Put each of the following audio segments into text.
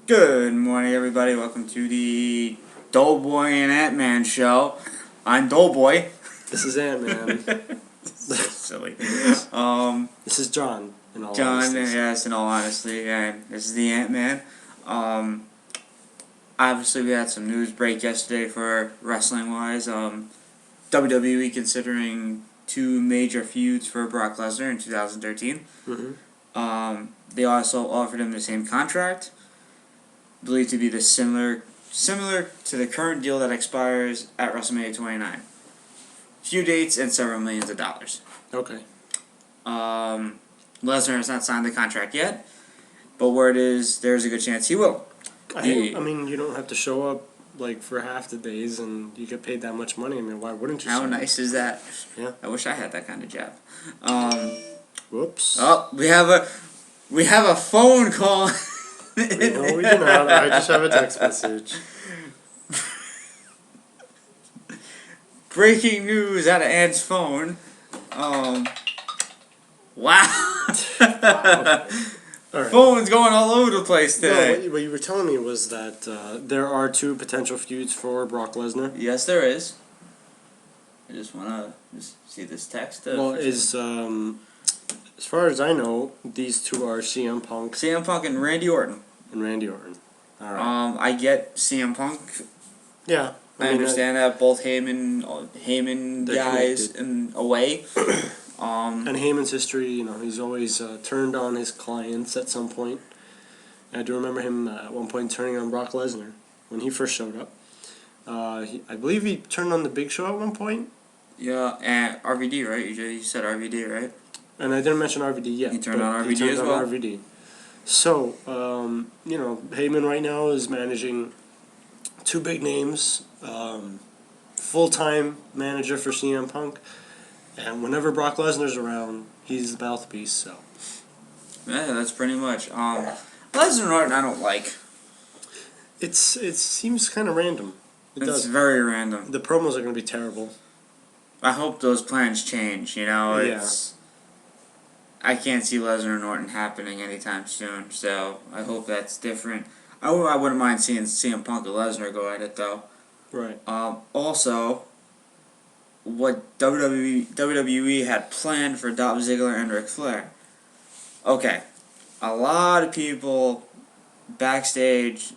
Good morning, everybody. Welcome to the Doughboy and Ant-Man show. I'm Doughboy. This is Ant-Man. So silly. This is John, in all John, honesty. yes, in all honesty, and this is the Ant-Man. Obviously, we had some news break yesterday for wrestling-wise. WWE considering two major feuds for Brock Lesnar in 2013. Mm-hmm. They also offered him the same contract, believed to be the similar to the current deal that expires at WrestleMania 29. Few dates and several millions of dollars. Okay. Lesnar has not signed the contract yet, but word is there's a good chance he will. I mean, you don't have to show up like for half the days, and you get paid that much money. I mean, why wouldn't you? How nice is that? Yeah. I wish I had that kind of job. Whoops. Oh, we have a phone call. No, we do not. I just have a text message. Breaking news out of Ant's phone. Wow. Okay. All right. Phone's going all over the place today. No, what you were telling me was that there are two potential feuds for Brock Lesnar. Yes, there is. I just want to see this text. As far as I know, these two are CM Punk CM Punk and Randy Orton. and Randy Orton. All right. I get CM Punk. Yeah. I understand that both Heyman guys in a way. And Heyman's history, he's always turned on his clients at some point. And I do remember him at one point turning on Brock Lesnar when he first showed up. I believe he turned on the Big Show at one point. Yeah, and RVD, right? You said RVD, right? And I didn't mention RVD yet. He turned on RVD as well? RVD. So, Heyman right now is managing two big names. Full-time manager for CM Punk. And whenever Brock Lesnar's around, he's the mouthpiece, so. Yeah, that's pretty much. Lesnar and Orton I don't like. It seems kind of random. It's very random. The promos are going to be terrible. I hope those plans change, I can't see Lesnar and Orton happening anytime soon, so I hope that's different. I wouldn't mind seeing CM Punk and Lesnar go at it, though. Right. Also, what WWE had planned for Dolph Ziggler and Ric Flair. Okay, a lot of people backstage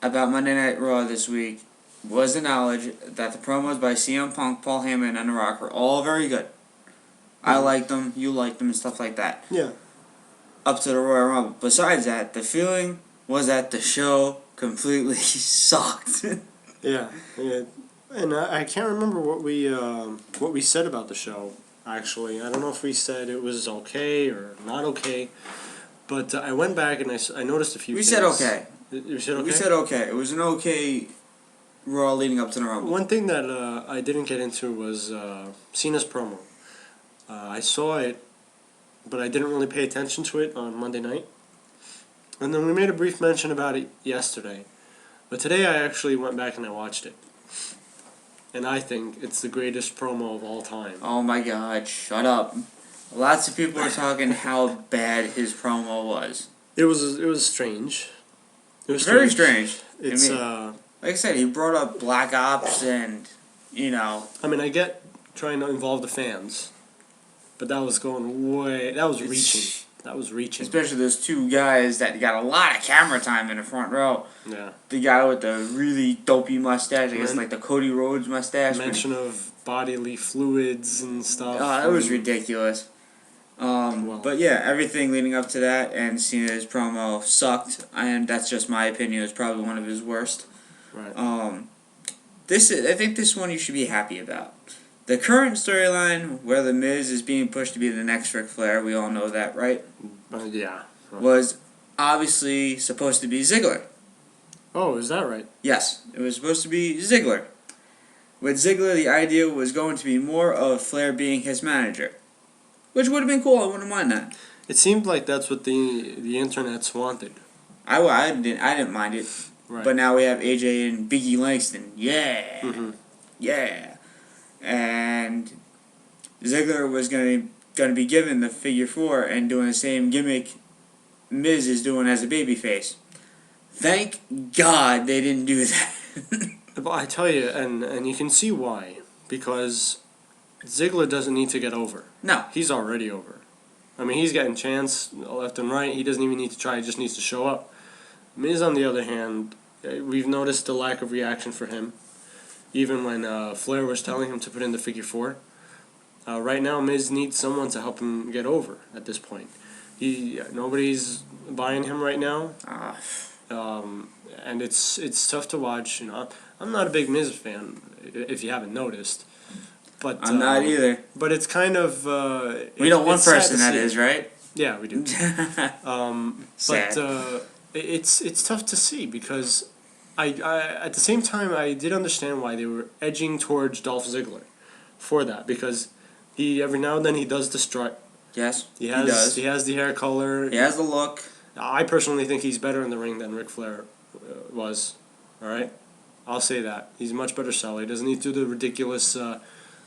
about Monday Night Raw this week was the knowledge that the promos by CM Punk, Paul Heyman, and The Rock were all very good. I liked them, you liked them, and stuff like that. Yeah. Up to the Royal Rumble. Besides that, the feeling was that the show completely sucked. Yeah. And I can't remember what we said about the show, actually. I don't know if we said it was okay or not okay. But I went back and I noticed a few things. We said okay. You said okay? We said okay. It was an okay Raw leading up to the Rumble. One thing that I didn't get into was Cena's promo. I saw it, but I didn't really pay attention to it on Monday night. And then we made a brief mention about it yesterday. But today I actually went back and I watched it. And I think it's the greatest promo of all time. Oh my god, shut up. Lots of people are talking how bad his promo was. It was strange. It was very strange. It's like I said, he brought up Black Ops and, I mean, I get trying to involve the fans. But that was reaching. That was reaching. Especially those two guys that got a lot of camera time in the front row. Yeah. The guy with the really dopey mustache, I guess like the Cody Rhodes mustache. Mention of bodily fluids and stuff. It was ridiculous. But yeah, everything leading up to that and Cena's promo sucked, and that's just my opinion. It was probably one of his worst. Right. I think this one you should be happy about. The current storyline where The Miz is being pushed to be the next Ric Flair, we all know that, right? Yeah. Right. Was obviously supposed to be Ziggler. Oh, is that right? Yes, it was supposed to be Ziggler. With Ziggler, the idea was going to be more of Flair being his manager. Which would have been cool, I wouldn't mind that. It seemed like that's what the internets wanted. I didn't mind it. Right. But now we have AJ and Biggie Langston. Yeah. Mm-hmm. Yeah. And Ziggler was going to be given the figure 4 and doing the same gimmick Miz is doing as a babyface. Thank God they didn't do that. But I tell you, and you can see why. Because Ziggler doesn't need to get over. No. He's already over. I mean, he's getting chance left and right. He doesn't even need to try. He just needs to show up. Miz, on the other hand, we've noticed the lack of reaction for him. Even when Flair was telling him to put in the figure 4. Right now, Miz needs someone to help him get over at this point. Nobody's buying him right now. And it's tough to watch. You know, I'm not a big Miz fan, if you haven't noticed. But I'm not either. But it's kind of we know one person that is, right? Yeah, we do. Sad. But it's tough to see because I at the same time I did understand why they were edging towards Dolph Ziggler for that, because he every now and then he does the strut. Yes, he does. He has the hair color. He has the look. I personally think he's better in the ring than Ric Flair was. All right, I'll say that he's a much better seller. He doesn't need to do the ridiculous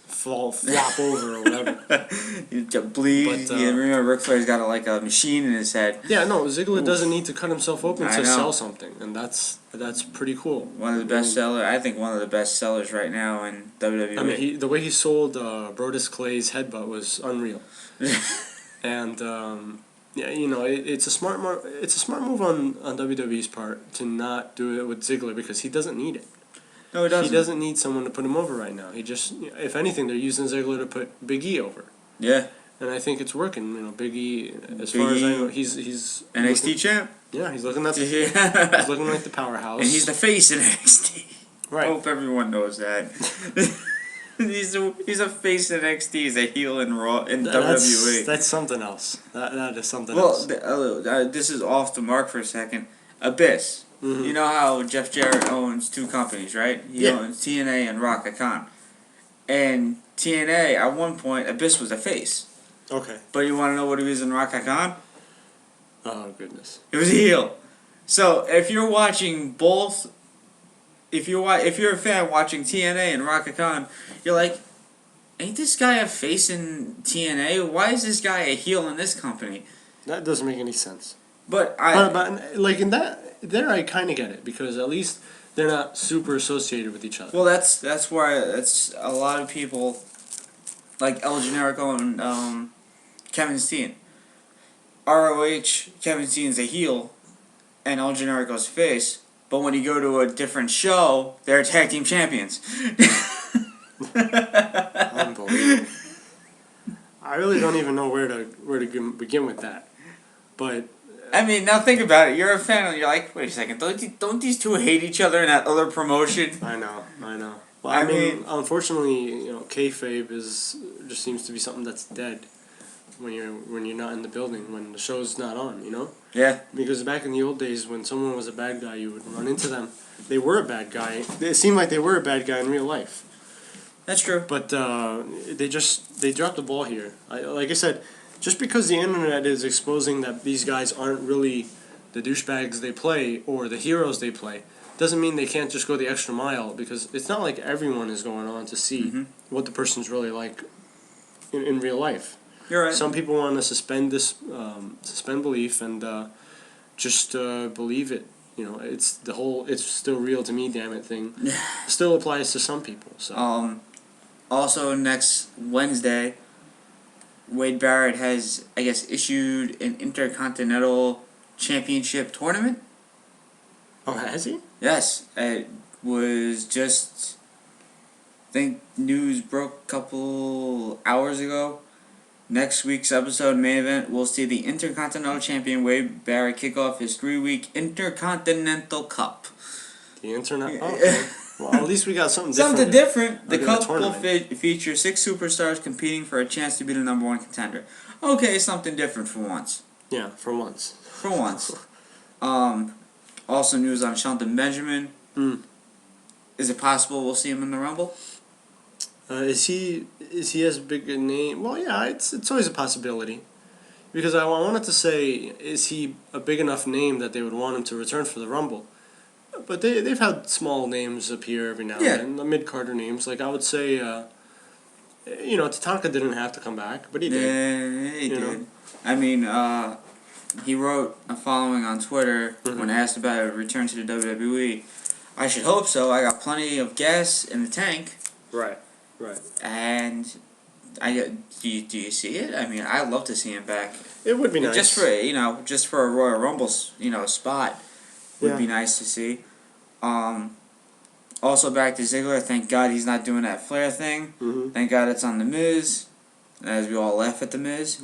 flop over or whatever. You bleed. But, remember, Ric Flair's got a machine in his head. Yeah, no, Ziggler doesn't need to cut himself open to know. sell something, and that's pretty cool. One of the best sellers. I think one of the best sellers right now in WWE. I mean, the way he sold Brodus Clay's headbutt was unreal. And yeah, you know, it's a smart move on WWE's part to not do it with Ziggler because he doesn't need it. No, he doesn't. He doesn't need someone to put him over right now. He just, if anything, they're using Ziggler to put Big E over. Yeah. And I think it's working. You know, Big E, as far as I know, he's NXT champ. Yeah, he's looking he's looking like the powerhouse. And he's the face in NXT. Right. I hope everyone knows that. he's a face in NXT. He's a heel in Raw in WWE. That's something else. That is something else. Well, this is off the mark for a second. Abyss. Mm-hmm. You know how Jeff Jarrett owns 2 companies, right? He owns TNA and Rock-A-Con. And TNA, at one point, Abyss was a face. Okay. But you want to know what he was in Rock-A-Con? Oh, goodness. It was a heel. So, if you're watching both, if you're a fan watching TNA and Rock-A-Con, you're like, ain't this guy a face in TNA? Why is this guy a heel in this company? That doesn't make any sense. But like in that, there I kind of get it, because at least they're not super associated with each other. Well, that's why a lot of people like El Generico and Kevin Steen. ROH, Kevin Steen's a heel, and El Generico's a face. But when you go to a different show, they're tag team champions. Unbelievable. I really don't even know where to begin with that, but. I mean, now think about it. You're a fan, and you're like, wait a second, don't these 2 hate each other in that other promotion? I know. Well, I mean, unfortunately, you know, kayfabe just seems to be something that's dead when you're not in the building, when the show's not on, you know? Yeah. Because back in the old days, when someone was a bad guy, you would run into them. They were a bad guy. It seemed like they were a bad guy in real life. That's true. But they dropped the ball here. Like I said, just because the internet is exposing that these guys aren't really the douchebags they play or the heroes they play, doesn't mean they can't just go the extra mile, because it's not like everyone is going on to see what the person's really like in real life. You're right. Some people want to suspend belief and just believe it. You know, it's still real to me, damn it thing. Still applies to some people. So. Also, next Wednesday, Wade Barrett has, I guess, issued an Intercontinental Championship tournament. Oh, has he? Yes. It was just, I think news broke a couple hours ago. Next week's episode, Main Event, we'll see the Intercontinental Champion Wade Barrett kick off his 3-week Intercontinental Cup. The Internet? Oh, okay. Well, at least we got something different. Something different. The Cup will feature 6 superstars competing for a chance to be the #1 contender. Okay, something different for once. Yeah, for once. For once. Also news on Shelton Benjamin. Is it possible we'll see him in the Rumble? Is he as big a name? Well, yeah, it's always a possibility. Because I wanted to say, is he a big enough name that they would want him to return for the Rumble? But they've had small names appear every now and then, the mid-carder names. Like, I would say, Tatanka didn't have to come back, but he did. Yeah, he did. Know? I mean, he wrote a following on Twitter when asked about a return to the WWE. I should hope so. I got plenty of gas in the tank. Right. Right. And do you see it? I mean, I'd love to see him back. It would be nice. Just for a Royal Rumble, spot would be nice to see. Also back to Ziggler. Thank God he's not doing that Flair thing. Mm-hmm. Thank God it's on The Miz, as we all laugh at The Miz.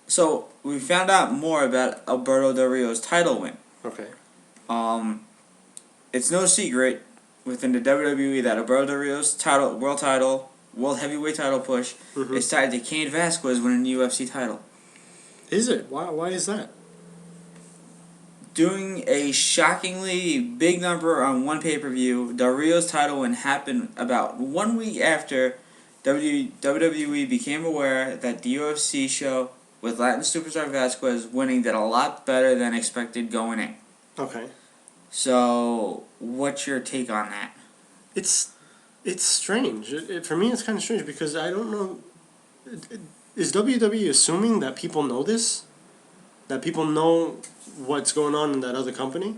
So we found out more about Alberto Del Rio's title win. Okay. It's no secret within the WWE that Alberto Del Rio's world heavyweight title push is tied to Cain Velasquez winning the UFC title. Is it? Why is that? Doing a shockingly big number on one pay-per-view, Del Rio's title win happened about 1 week after WWE became aware that the UFC show with Latin superstar Vasquez winning did a lot better than expected going in. Okay. So, what's your take on that? It's strange. For me, it's kind of strange because I don't know. Is WWE assuming that people know this? That people know what's going on in that other company?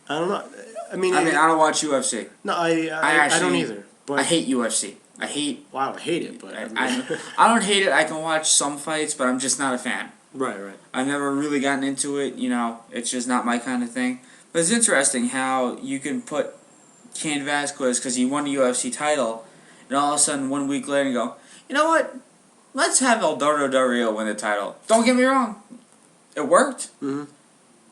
I don't know. I mean, I don't watch UFC. No, I don't either. But I hate UFC. I hate it, but I don't hate it. I can watch some fights, but I'm just not a fan. Right. I've never really gotten into it. It's just not my kind of thing. But it's interesting how you can put Cain Velasquez because he won the UFC title, and all of a sudden 1 week later you go, you know what? Let's have Alberto Del Rio win the title. Don't get me wrong, it worked. Mm-hmm.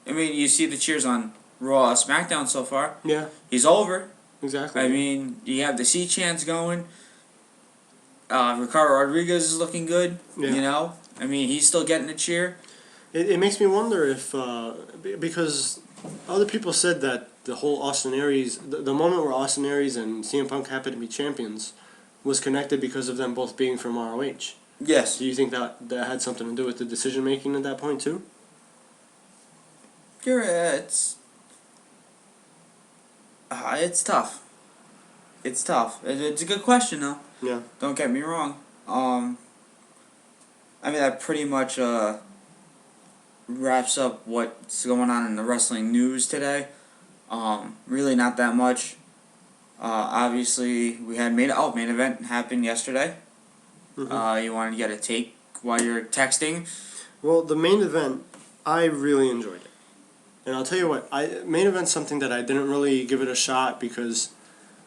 I mean, you see the cheers on Raw, SmackDown so far. Yeah, he's over. Exactly. I mean, you have the C chants going. Ricardo Rodriguez is looking good. Yeah. I mean, he's still getting a cheer. It makes me wonder if because other people said that the whole Austin Aries, the moment where Austin Aries and CM Punk happened to be champions, was connected because of them both being from ROH. Yes. Do you think that had something to do with the decision making at that point too? It's tough. It's tough. It's a good question though. Yeah. Don't get me wrong. I mean, that pretty much wraps up what's going on in the wrestling news today. Really not that much. Obviously, we had main event happened yesterday. Mm-hmm. You wanted to get a take while you're texting? Well, the main event, I really enjoyed it. And I'll tell you what, main event's something that I didn't really give it a shot because,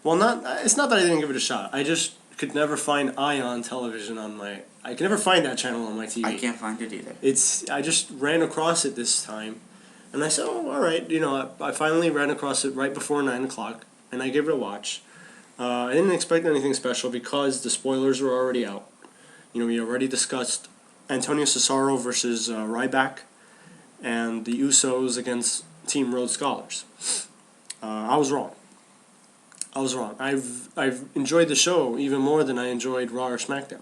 it's not that I didn't give it a shot. I just could never find Ion television I can never find that channel on my TV. I can't find it either. I just ran across it this time, and I said, oh, all right, I finally ran across it right before 9 o'clock, and I gave it a watch. I didn't expect anything special because the spoilers were already out. We already discussed Antonio Cesaro versus Ryback, and the Usos against Team Rhodes Scholars. I was wrong. I've enjoyed the show even more than I enjoyed Raw or SmackDown.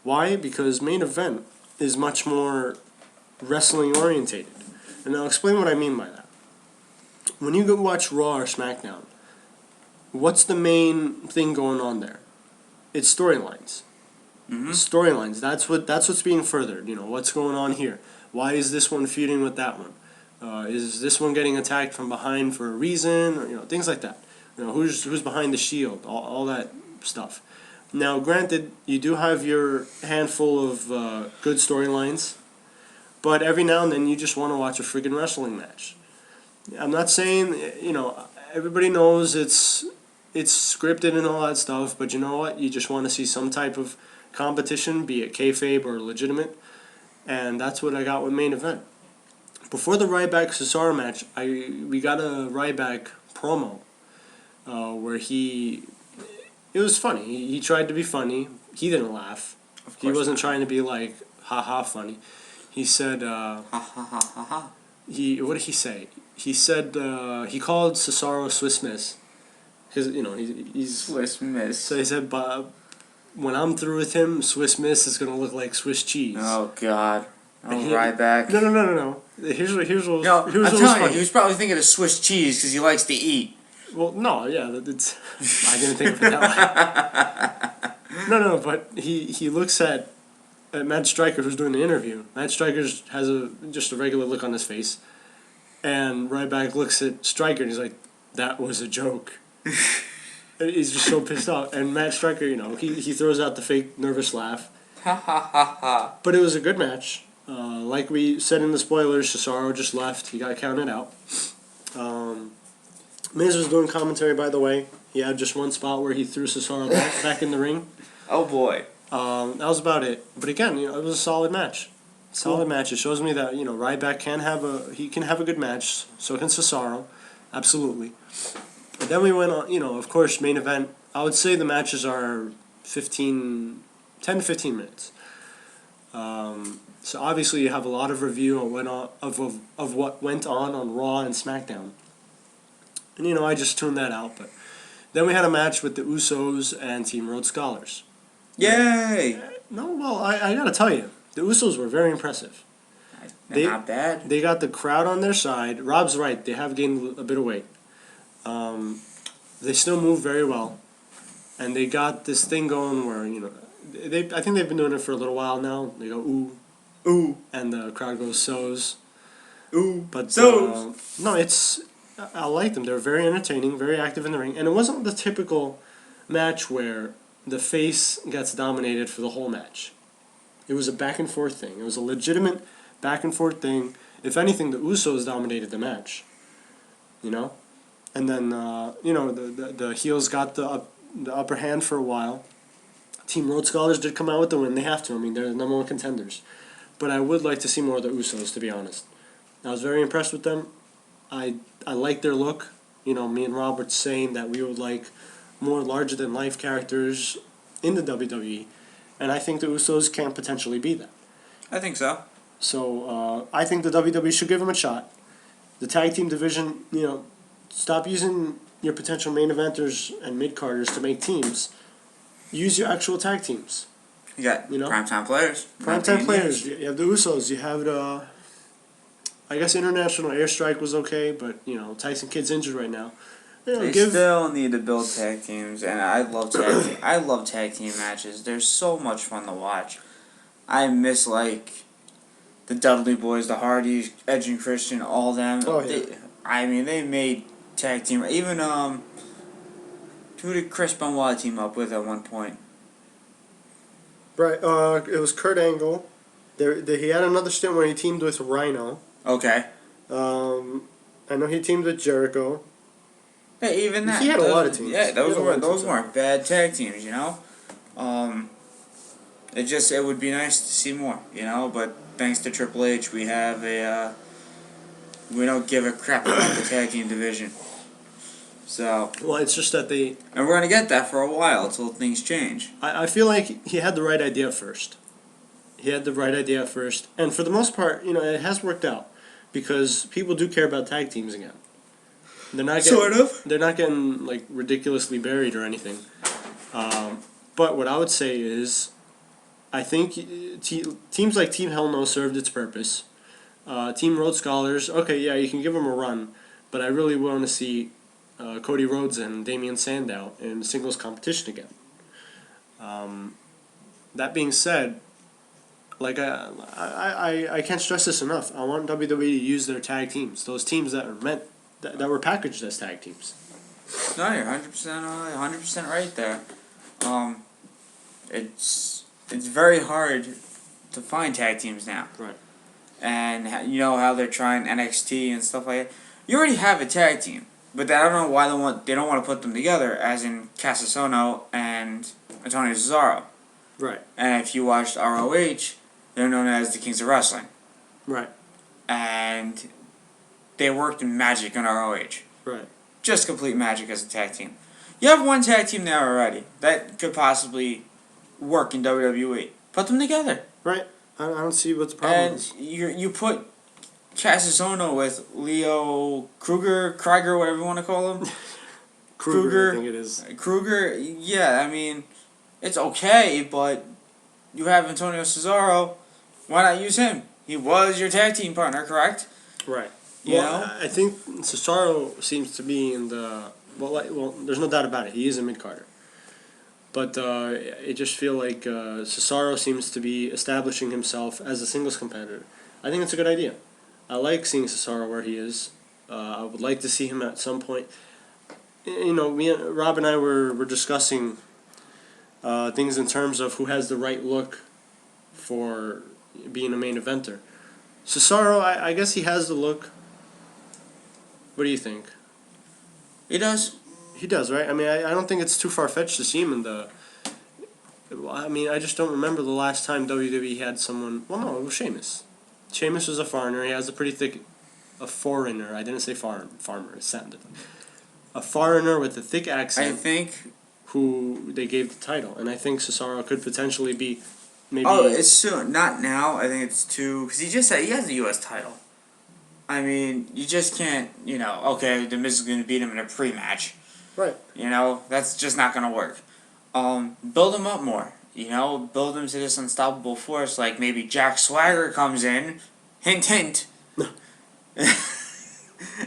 Why? Because main event is much more wrestling orientated. And I'll explain what I mean by that. When you go watch Raw or SmackDown, what's the main thing going on there? It's storylines. Mm-hmm. Storylines. That's what's being furthered. What's going on here? Why is this one feuding with that one? Is this one getting attacked from behind for a reason? Or, things like that. Who's behind the Shield? All that stuff. Now, granted, you do have your handful of good storylines, but every now and then you just want to watch a friggin' wrestling match. I'm not saying, everybody knows it's scripted and all that stuff, but you know what? You just want to see some type of competition, be it kayfabe or legitimate, and that's what I got with main event. Before the Ryback-Cesaro match, we got a Ryback promo where it was funny. He tried to be funny. He didn't laugh. He wasn't trying to be like, ha-ha funny. He said, ha ha ha ha ha. What did he say? He said, he called Cesaro Swiss Miss. Because, he's... Swiss Miss. So he said, when I'm through with him, Swiss Miss is going to look like Swiss cheese. Oh, God. Ryback. No. Here's what I'm telling you, he was probably thinking of Swiss cheese because he likes to eat. Well, no, yeah, I didn't think of it that way. No, but he looks at Matt Striker, who's doing the interview. Matt Striker has just a regular look on his face, and Ryback looks at Striker and he's like, "That was a joke." And he's just so pissed off. And Matt Striker, he throws out the fake nervous laugh. Ha ha ha ha. But it was a good match. Like we said in the spoilers, Cesaro just left. He got counted out. Miz was doing commentary, by the way. He had just one spot where he threw Cesaro back in the ring. Oh boy. That was about it. But again, it was a solid match. Solid match. It shows me that Ryback can have a good match. So can Cesaro, absolutely. But then we went on. Of course, main event. I would say the matches are 10 to 15 minutes. So obviously you have a lot of review of what went on Raw and SmackDown. And I just tuned that out. But then we had a match with the Usos and Team Rhodes Scholars. Yay! No, well, I gotta tell you, the Usos were very impressive. They're not bad. They got the crowd on their side. Rob's right, they have gained a bit of weight. They still move very well. And they got this thing going where, I think they've been doing it for a little while now. They go, ooh, ooh, and the crowd goes, so's. Ooh, but so's. No, I like them. They're very entertaining, very active in the ring. And it wasn't the typical match where the face gets dominated for the whole match. It was a back and forth thing. It was a legitimate back and forth thing. If anything, the Usos dominated the match. And then the heels got the upper hand for a while. Team Rhodes Scholars did come out with the win. They have to. I mean, they're the number one contenders. But I would like to see more of the Usos, to be honest. I was very impressed with them. I like their look. Me and Rob were saying that we would like more larger-than-life characters in the WWE, and I think the Usos can potentially be that. I think so. So I think the WWE should give them a shot. The tag team division, stop using your potential main eventers and mid-carders to make teams. Use your actual tag teams. You got primetime players. Primetime players. You have the Usos. You have the... I guess International Airstrike was okay, but, Tyson Kidd's injured right now. They still need to build tag teams, and I love tag team matches. They're so much fun to watch. I miss, the Dudley Boys, the Hardys, Edge and Christian, all them. Oh, yeah. They made tag team. Even, who did Chris Benoit team up with at one point? Right, it was Kurt Angle. He had another stint where he teamed with Rhino. Okay. I know he teamed with Jericho. Yeah, even that. He had a lot of teams. Yeah, those weren't bad tag teams, It would be nice to see more, but thanks to Triple H, we have we don't give a crap about the tag team division. So. Well, it's just that and we're going to get that for a while until things change. I feel like he had the right idea at first. And for the most part, it has worked out. Because people do care about tag teams again. They're not getting, They're not getting ridiculously buried or anything. But what I would say is, I think teams like Team Hell No served its purpose. Team Rhodes Scholars, okay, yeah, you can give them a run, but I really want to see Cody Rhodes and Damian Sandow in singles competition again. That being said, I can't stress this enough. I want WWE to use their tag teams, those teams that are that were packaged as tag teams. No, you're 100% right there. It's very hard to find tag teams now. Right. And how they're trying NXT and stuff like that. You already have a tag team, but I don't know why they don't want to put them together, as in Casasono and Antonio Cesaro. Right. And if you watched ROH, they're known as the Kings of Wrestling. Right. And they worked in magic on ROH. Right. Just complete magic as a tag team. You have one tag team there already that could possibly work in WWE. Put them together. Right. I don't see what the problem is. And you put Casasono with Leo Kruger, whatever you want to call him. Kruger, I think it is. Kruger, yeah, it's okay, but you have Antonio Cesaro. Why not use him? He was your tag team partner, correct? Right. You I think Cesaro seems to be in the... Well, there's no doubt about it. He is a mid-carder. But I just feel like Cesaro seems to be establishing himself as a singles competitor. I think it's a good idea. I like seeing Cesaro where he is. I would like to see him at some point. You know, Rob and I were discussing things in terms of who has the right look for being a main eventer. Cesaro, I guess he has the look. What do you think? He does. He does, right? I mean, I don't think it's too far-fetched to see him in the... I mean, I just don't remember the last time WWE had someone... Well, no, it was Sheamus. Sheamus was a foreigner. He has a pretty thick... A foreigner. I didn't say farmer. It sounded like... A foreigner with a thick accent. I think... Who they gave the title. And I think Cesaro could potentially be... Maybe... Oh, it's soon. Not now. I think it's too... Because he just said he has a U.S. title. I mean, you just can't, you know... Okay, The Miz is going to beat him in a pre-match. Right. You know, that's just not going to work. Build him up more. You know, build him to this unstoppable force. Like maybe Jack Swagger comes in. Hint, hint.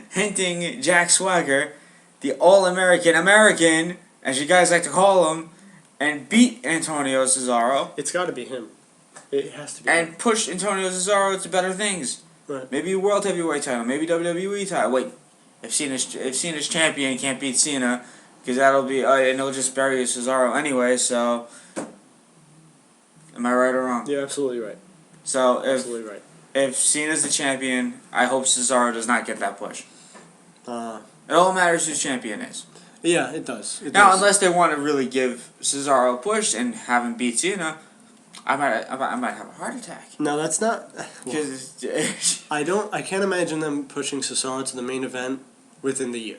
Hinting Jack Swagger, the All-American American, as you guys like to call him, and beat Antonio Cesaro. It's got to be him. It has to be And him. push Antonio Cesaro to better things. Right. Maybe a World Heavyweight title. Maybe WWE title. Wait. If Cena's champion can't beat Cena, because that'll be and he'll just bury Cesaro anyway. So, am I right or wrong? Yeah, absolutely right. So Absolutely right. if Cena's the champion, I hope Cesaro does not get that push. It all matters who champion is. Yeah, it does. Now, unless they want to really give Cesaro a push and have him beat Cena, I might have a heart attack. No, that's not. Because I can't imagine them pushing Cesaro to the main event within the year.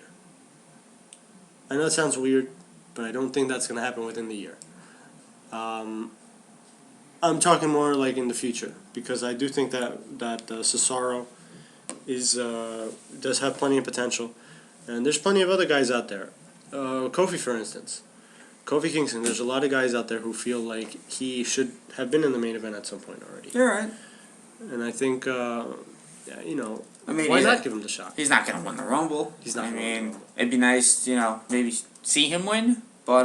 I know it sounds weird, but I don't think that's going to happen within the year. I'm talking more like in the future, because I do think that Cesaro does have plenty of potential, and there's plenty of other guys out there. Kofi, for instance. Kofi Kingston, there's a lot of guys out there who feel like he should have been in the main event at some point already. You're right. And I think, you know, I mean, why not give him the shot? He's not going to win the Rumble. He's not. I mean, it'd be nice, you know, maybe see him win, but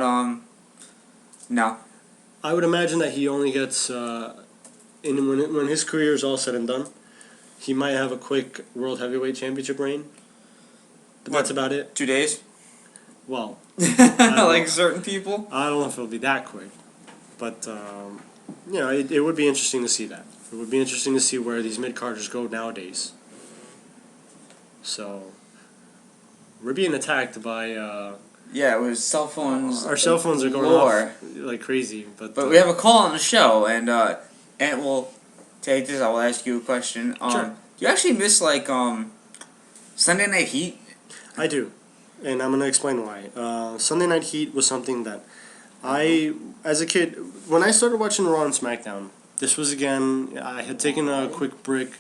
no. I would imagine that he only gets when his career is all said and done, he might have a quick World Heavyweight Championship reign. But that's about it. 2 days. Well, like certain people. I don't know if it'll be that quick, but you know, it would be interesting to see that. It would be interesting to see where these mid-carders go nowadays. So, we're being attacked by... yeah, it was cell phones. Our cell phones are going off like crazy. But we have a call on the show, and we'll take this. I will ask you a question. Sure. Do you actually miss, like, Sunday Night Heat? I do. And I'm going to explain why. Sunday Night Heat was something that as a kid, when I started watching Raw and SmackDown, this was again, I had taken a quick break.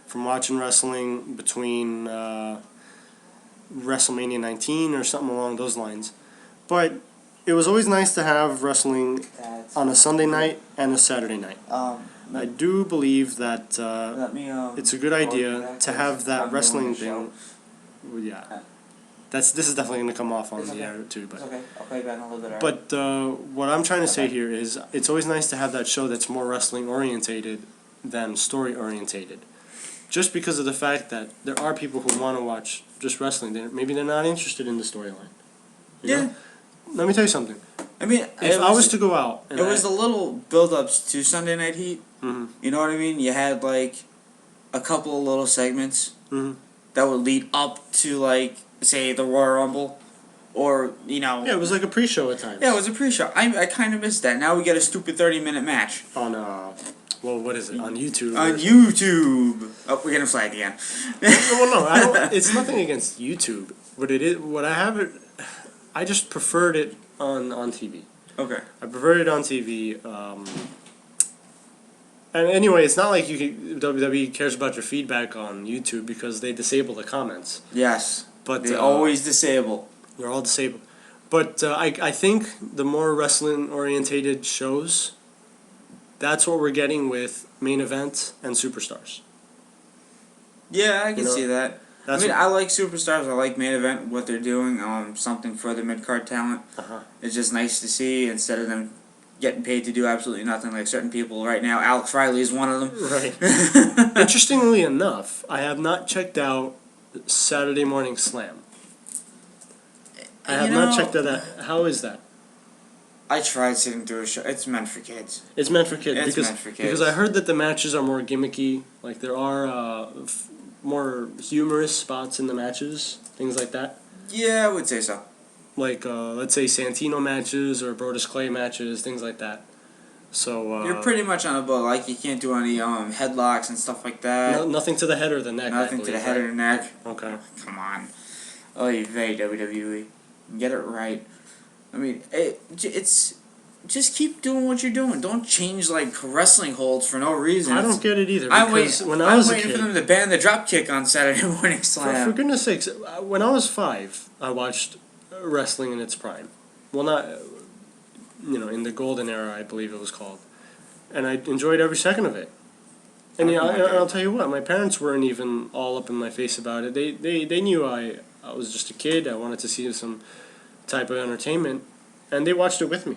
From watching wrestling between WrestleMania 19 or something along those lines. But it was always nice to have wrestling on a Sunday night and a Saturday night. I do believe that it's a good idea to have that wrestling thing. Well, yeah, this is definitely going to come off on the air too. But okay, I'll play back a little bit. But what I'm trying to say here is, it's always nice to have that show that's more wrestling orientated than story orientated. Just because of the fact that there are people who want to watch just wrestling. Maybe they're not interested in the storyline. Yeah. Know? Let me tell you something. I mean, if I was to go out... It was the little build-ups to Sunday Night Heat. Mm-hmm. You know what I mean? You had, like, a couple of little segments mm-hmm. that would lead up to, like, say, the Royal Rumble. Or, you know... Yeah, it was like a pre-show at times. Yeah, it was a pre-show. I kind of missed that. Now we get a stupid 30-minute match. On, well, what is it? On YouTube? On YouTube! Oh, we're getting flagged again. Well, no, it's nothing against YouTube. I just preferred it on TV. Okay. I preferred it on TV. And anyway, it's not like WWE cares about your feedback on YouTube because they disable the comments. Yes. But they always disable. They're all disabled. But I think the more wrestling-orientated shows, that's what we're getting with Main Event and Superstars. Yeah, I can see that. That's I like Superstars. I like Main Event, what they're doing. Something for the mid-card talent. It's just nice to see instead of them getting paid to do absolutely nothing like certain people right now. Alex Riley is one of them. right. Interestingly enough, I have not checked out Saturday Morning Slam. I have not checked that out. How is that? I tried sitting through a show. It's meant for kids. It's meant for kids. It's meant for kids. Because I heard that the matches are more gimmicky. Like there are more humorous spots in the matches, things like that. Yeah, I would say so. Like let's say Santino matches or Brodus Clay matches, things like that. So you're pretty much on a boat. Like you can't do any headlocks and stuff like that. Nothing to the head or the neck. Nothing to the head or the neck. Okay. Come on, oy vey, WWE, get it right. I mean, it's just keep doing what you're doing. Don't change like wrestling holds for no reason. I don't get it either. I'm waiting for them to ban the drop kick on Saturday Morning Slam. For goodness sakes, when I was 5, I watched wrestling in its prime. Well, not in the golden era, I believe it was called, and I enjoyed every second of it. And I'll tell you what, my parents weren't even all up in my face about it. They knew I was just a kid. I wanted to see some type of entertainment, and they watched it with me.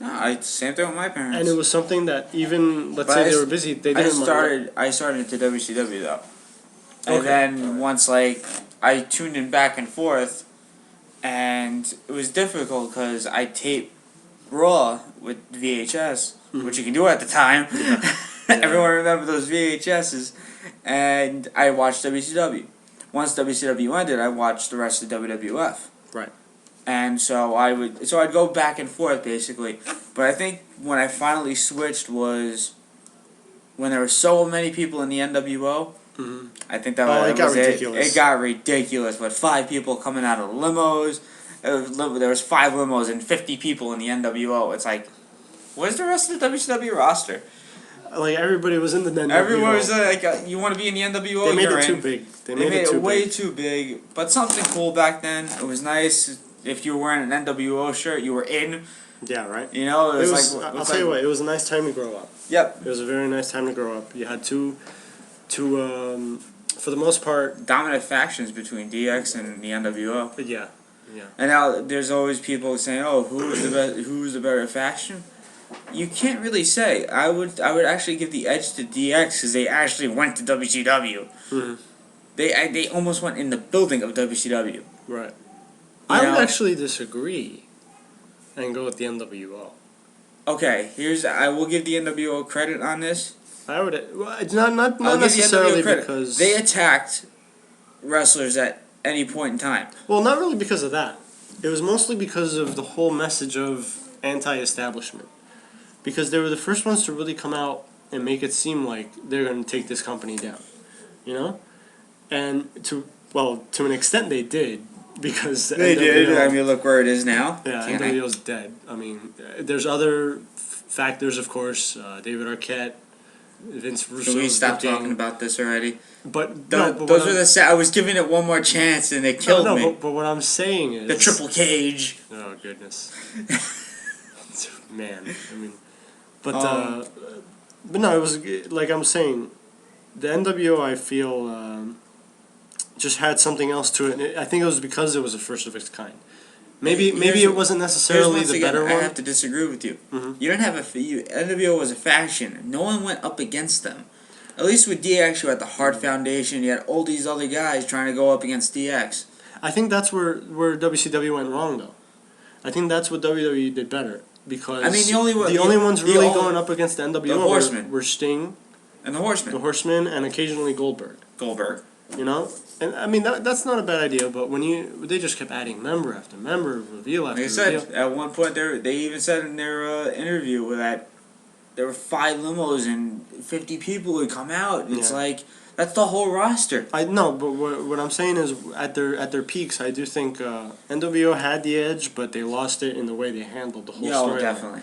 No, same thing with my parents. And it was something that even let's say they were busy, they didn't. I started into WCW though, and then once I tuned in back and forth, and it was difficult because I taped Raw with VHS, which you can do at the time. Everyone remember those VHSs, and I watched WCW. Once WCW ended, I watched the rest of WWF. Right. And so I'd go back and forth basically, but I think when I finally switched was when there were so many people in the NWO. Mm-hmm. I think that was ridiculous. It got ridiculous with 5 people coming out of limos. There was 5 limos and 50 people in the NWO. It's like, where's the rest of the WCW roster? Like everybody was in the NWO. Everyone was like, you want to be in the NWO? They made it too big. They made it way too big. But something cool back then. It was nice. If you were wearing an NWO shirt, you were in. Yeah, right. You know, it was like... I'll tell you what, it was a nice time to grow up. Yep. It was a very nice time to grow up. You had two for the most part... dominant factions between DX and the NWO. Yeah, yeah. And now there's always people saying, oh, who's the better faction? You can't really say. I would actually give the edge to DX because they actually went to WCW. Mm-hmm. They almost went in the building of WCW. Right. I would actually disagree and go with the NWO. Okay, I will give the NWO credit on this. I would. Well, it's not necessarily because they attacked wrestlers at any point in time. Well, not really because of that. It was mostly because of the whole message of anti-establishment. Because they were the first ones to really come out and make it seem like they're going to take this company down. You know? And to an extent they did. Because they did. I mean, look where it is now. Yeah, NWO's dead. I mean, there's other factors, of course. David Arquette, Vince Russo. Can we stop talking about this already? But those are I was giving it one more chance and they killed me. But what I'm saying is the triple cage. Oh goodness, man. I mean, but no, it was like I'm saying, the NWO. I feel. Just had something else to it. I think it was because it was the first of its kind. Maybe it wasn't necessarily the better one. I have to disagree with you. Mm-hmm. You don't have NWO was a faction. No one went up against them. At least with DX, you had the Hart Foundation. You had all these other guys trying to go up against DX. I think that's where WCW went wrong, though. I think that's what WWE did better because the only ones really going up against the NWO were Sting and the Horsemen, and occasionally Goldberg. You know. And I mean that's not a bad idea, but they just kept adding member after member, reveal after reveal. Like I said, at one point they even said in their interview that there were 5 limos and 50 people would come out. It's like that's the whole roster. I know, but what I'm saying is at their peaks, I do think NWO had the edge, but they lost it in the way they handled the whole story. Definitely.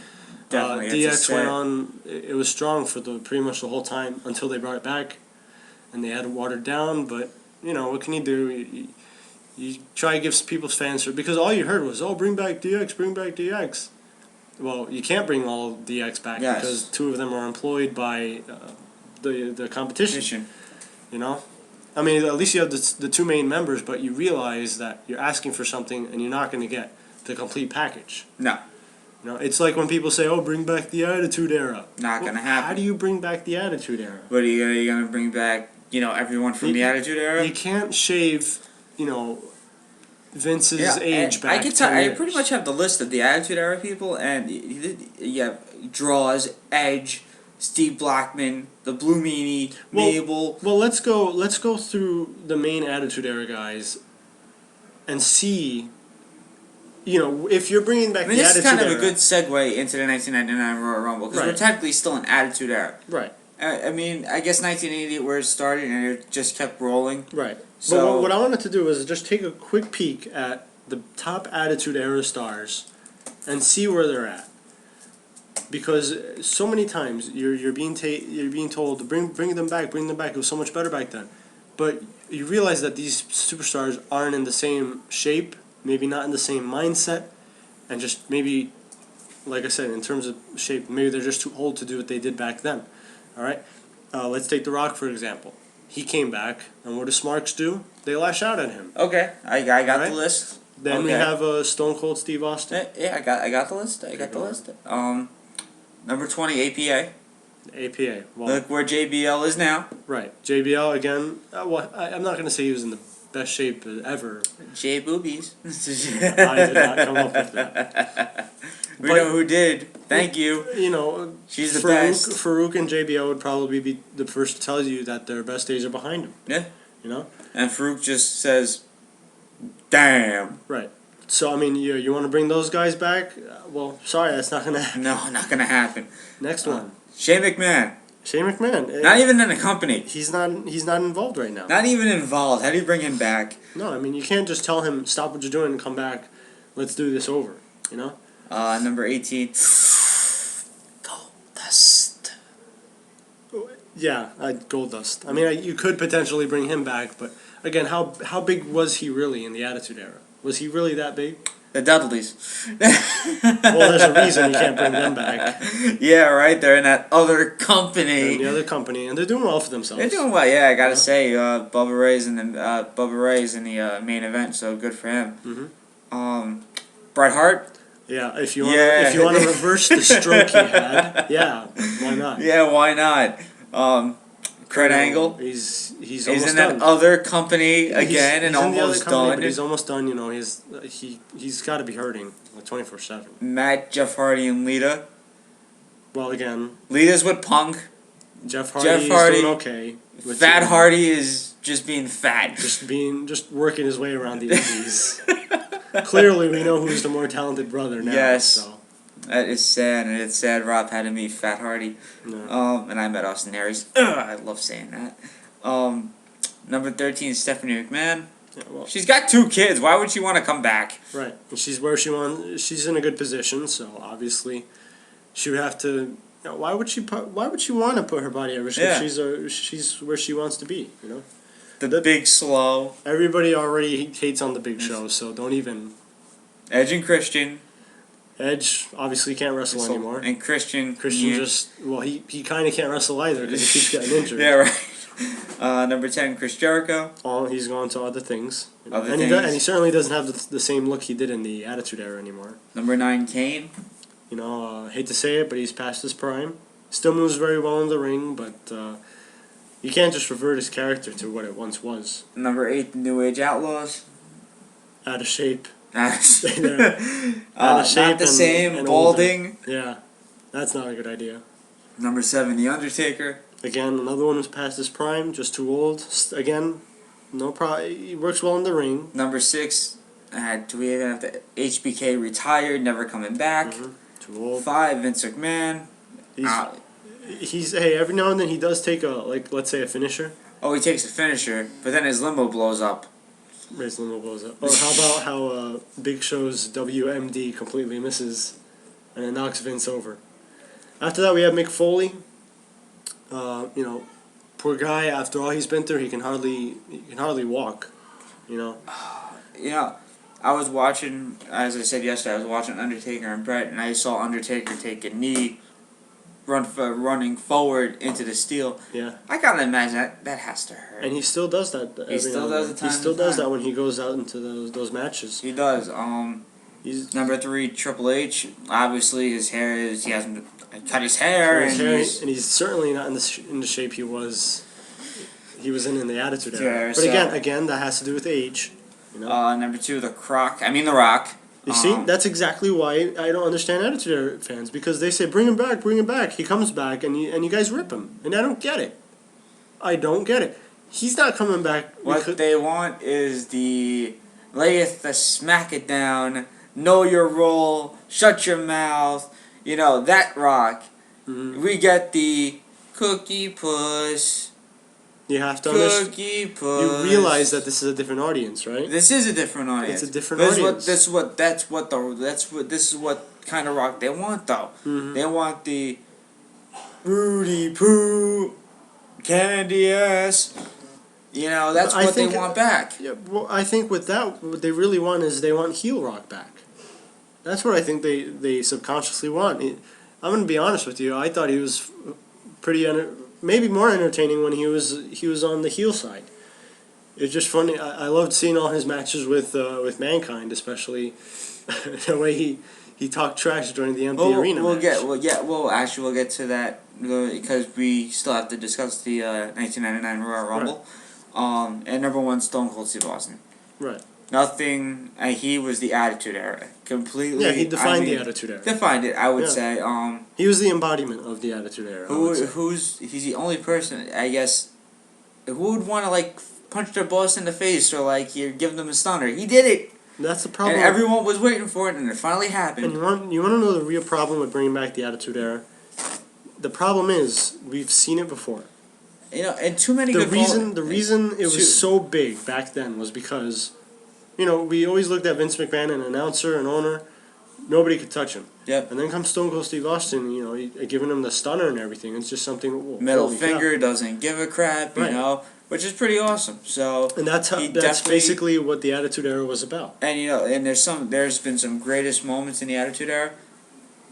DX went on. It was strong for pretty much the whole time until they brought it back, and they had it watered down, but. You know, what can you do? You try to give people's fans... Because all you heard was, bring back DX, bring back DX. Well, you can't bring all DX back because 2 of them are employed by the competition. You know? I mean, at least you have the two main members, but you realize that you're asking for something and you're not going to get the complete package. No. You know, it's like when people say, "Oh, bring back the Attitude Era." Not gonna happen. How do you bring back the Attitude Era? What are you gonna bring back? Everyone from the Attitude Era. You can't shave, Vince's age back. I can tell. I pretty much have the list of the Attitude Era people, and you have Draws, Edge, Steve Blackman, the Blue Meanie, Mabel. Well, let's go through the main Attitude Era guys, and see. If you're bringing back the Attitude Era... this is kind of a good segue into the 1999 Royal Rumble, because we're technically still in Attitude Era. Right. I guess 1980 where it started, and it just kept rolling. Right. So, but what I wanted to do is just take a quick peek at the top Attitude Era stars and see where they're at. Because so many times you're being told to bring them back. It was so much better back then. But you realize that these superstars aren't in the same shape, maybe not in the same mindset, and just maybe, like I said, in terms of shape, maybe they're just too old to do what they did back then. All right, let's take The Rock for example. He came back, and what do Smarks do? They lash out at him. Okay, I got the list. Then we have Stone Cold Steve Austin. Yeah, I got the list. I got the list. Number 20, APA. APA. Well, look where JBL is now. Right, JBL again. I'm not going to say he was in the best shape ever. J Boobies. I did not come up with that. We know who did. Thank you. She's the best. Farouk and JBL would probably be the first to tell you that their best days are behind them. Yeah. And Farouk just says, "Damn." Right. So I mean, you want to bring those guys back? Well, sorry, that's not gonna happen. No, not gonna happen. Next one. Shane McMahon. Shane McMahon. Not even in the company. He's not involved right now. Not even involved. How do you bring him back? No, I mean you can't just tell him stop what you're doing and come back. Let's do this over. Number 18. Goldust. Yeah, Goldust. I mean, you could potentially bring him back, but again, how big was he really in the Attitude Era? Was he really that big? The Dudleys. Well, there's a reason you can't bring them back. Yeah, right. They're in that other company. They're in the other company, and they're doing well for themselves. They're doing well. Yeah, I gotta say, Bubba Ray's in the main event, so good for him. Mm-hmm. Bret Hart. Yeah, if you want to reverse the stroke he had, yeah, why not? Yeah, why not? Kurt Angle. He's in almost that done. other company again, and he's in the almost other company, done. But he's almost done. He's got to be hurting like 24/7. Matt, Jeff Hardy, and Lita. Well, again, Lita's with Punk. Jeff Hardy is doing okay. Fat Hardy is just being fat. Just working his way around the indies. Clearly, we know who's the more talented brother now. Yes. So. That is sad, and it's sad Rob had to meet Fat Hardy. No. And I met Austin Aries. I love saying that. Number 13 is Stephanie McMahon. Yeah, well, she's got 2 kids. Why would she want to come back? Right. And she's where she wants. She's in a good position, so obviously she would have to. Why would she want to put her body at risk if she's where she wants to be? The Big Slow. Everybody already hates on the Big Show, so don't even. Edge and Christian. Edge obviously can't wrestle anymore. And Christian he kind of can't wrestle either because he keeps getting injured. Yeah, right. Number 10, Chris Jericho. Oh, he's gone to other things. And he certainly doesn't have the same look he did in the Attitude Era anymore. Number 9, Kane. Hate to say it, but he's past his prime. Still moves very well in the ring, but you can't just revert his character to what it once was. Number 8, the New Age Outlaws. Out of shape. Out of shape. Not the same, and balding. Older. Yeah, that's not a good idea. Number 7, The Undertaker. Again, another one who's past his prime, just too old. Again, no problem. He works well in the ring. Number 6, do we even have to... HBK retired, never coming back. Mm-hmm. Too old. 5, Vince McMahon. Hey, every now and then he does take let's say a finisher. Oh, he takes a finisher, but then his limo blows up. His limo blows up. Or how about how Big Show's WMD completely misses and it knocks Vince over. After that, we have Mick Foley. Poor guy. After all he's been through, he can hardly walk. I was watching, as I said yesterday, I was watching Undertaker and Brett, and I saw Undertaker take a knee running forward into the steel. Yeah. I gotta imagine that has to hurt. And he still does that. He still does it. He still does that when he goes out into those matches. He does. He's Number 3, Triple H. Obviously, he hasn't cut his hair, and he's certainly not in the shape he was in the Attitude Era. But so, again, that has to do with age. You know? Number 2, The Rock. You see, that's exactly why I don't understand Attitude Era fans, because they say bring him back. He comes back, and you guys rip him, and I don't get it. He's not coming back. What they want is the smack it down, know your role, shut your mouth. You know, that Rock. Mm-hmm. We get the cookie puss. You have to understand. You realize that this is a different audience, right? This is a different audience. It's a different audience. This is what kind of Rock they want, though. Mm-hmm. They want the Rudy Poo, candy ass. You know, that's what they want back. Yeah, well, I think with that, what they really want is they want heel Rock back. That's what I think they subconsciously want. I'm going to be honest with you. I thought he was maybe more entertaining when he was on the heel side. It's just funny. I loved seeing all his matches with Mankind, especially the way he talked trash during the empty arena match. We'll get to that because we still have to discuss the 1999 Royal Rumble. Right. And number 1, Stone Cold Steve Austin. Right. Nothing. He was the Attitude Era completely. Yeah, he defined the Attitude Era. Defined it, I would say. He was the embodiment of the Attitude Era. He's the only person, I guess, who would want to punch their boss in the face or you're giving them a stunner. He did it. That's the problem. And everyone was waiting for it, and it finally happened. And you want to know the real problem with bringing back the Attitude Era? The problem is we've seen it before. You know, and too many. The reason it was so big back then was because, we always looked at Vince McMahon, an announcer, an owner. Nobody could touch him. Yep. And then comes Stone Cold Steve Austin, giving him the stunner and everything. It's just something. Middle finger, doesn't give a crap, you know, which is pretty awesome. So. And that's basically what the Attitude Era was about. And and there's been some greatest moments in the Attitude Era.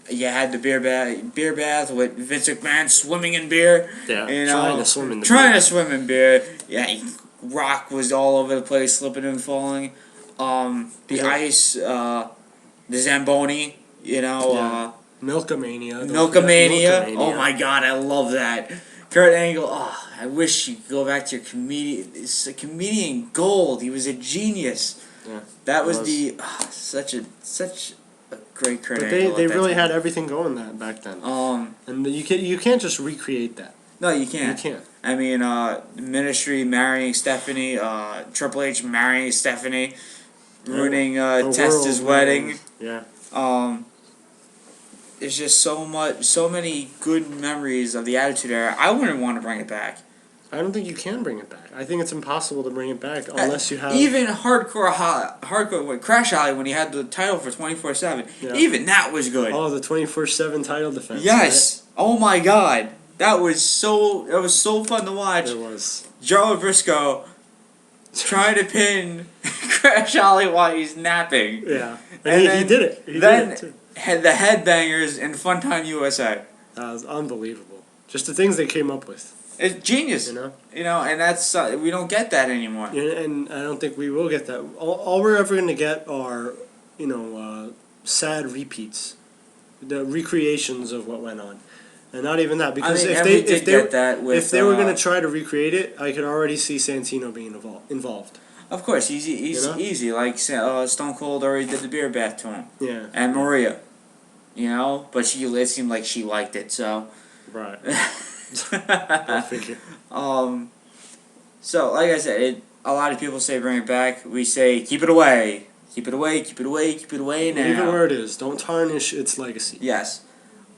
You had the beer bath with Vince McMahon swimming in beer. Yeah, trying to swim in beer. Yeah, Rock was all over the place, slipping and falling. The ice, the Zamboni, Milkamania. Milkamania. Oh my God, I love that. Kurt Angle. Oh, I wish you could go back to your comedian gold. He was a genius. Yeah, that was such a great Kurt Angle. They really had everything going back then. And you can't just recreate that. No, you can't. You can't. I mean, Ministry marrying Stephanie, Triple H marrying Stephanie, ruining Testa's wedding. Yeah. There's just so many good memories of the Attitude Era. I wouldn't want to bring it back. I don't think you can bring it back. I think it's impossible to bring it back unless you have... Even hardcore with Crash Alley when he had the title for 24/7. Yeah. Even that was good. Oh, the 24/7 title defense. Yes. Right? Oh my God. That was so fun to watch. It was. Joe Briscoe trying to pin Crash Alley while he's napping. Yeah. And he did it. He then did it too. Had the Headbangers in Funtime USA. That was unbelievable. Just the things they came up with. It's genius. And that's we don't get that anymore. Yeah, and I don't think we will get that. All we're ever going to get are, sad repeats, the recreations of what went on, and not even that. Because if they were going to try to recreate it, I could already see Santino being involved. Of course, he's easy. Like Stone Cold already did the beer bath to him. Yeah. And Maria, but it seemed like she liked it. So. Right. I figure. So, like I said, a lot of people say bring it back. We say keep it away. Keep it away, keep it away, keep it away now. Leave it where it is. Don't tarnish its legacy. Yes.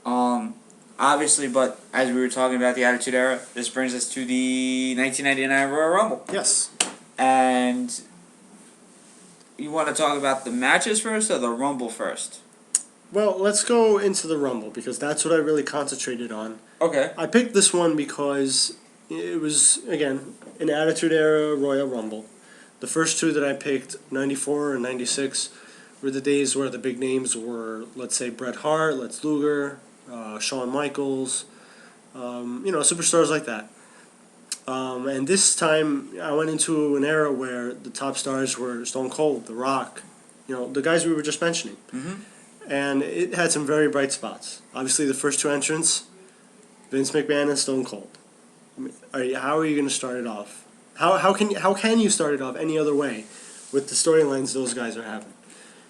Obviously, but as we were talking about the Attitude Era, this brings us to the 1999 Royal Rumble. Yes. And you want to talk about the matches first or the Rumble first? Well, let's go into the Rumble because that's what I really concentrated on. Okay. I picked this one because it was, again, an Attitude Era Royal Rumble. The first two that I picked, 94 and 96, were the days where the big names were, let's say, Bret Hart, Lex Luger, Shawn Michaels, superstars like that. And this time, I went into an era where the top stars were Stone Cold, The Rock, the guys we were just mentioning. Mm-hmm. And it had some very bright spots. Obviously, the first two entrants, Vince McMahon and Stone Cold. I mean, how are you going to start it off? How can you start it off any other way with the storylines those guys are having?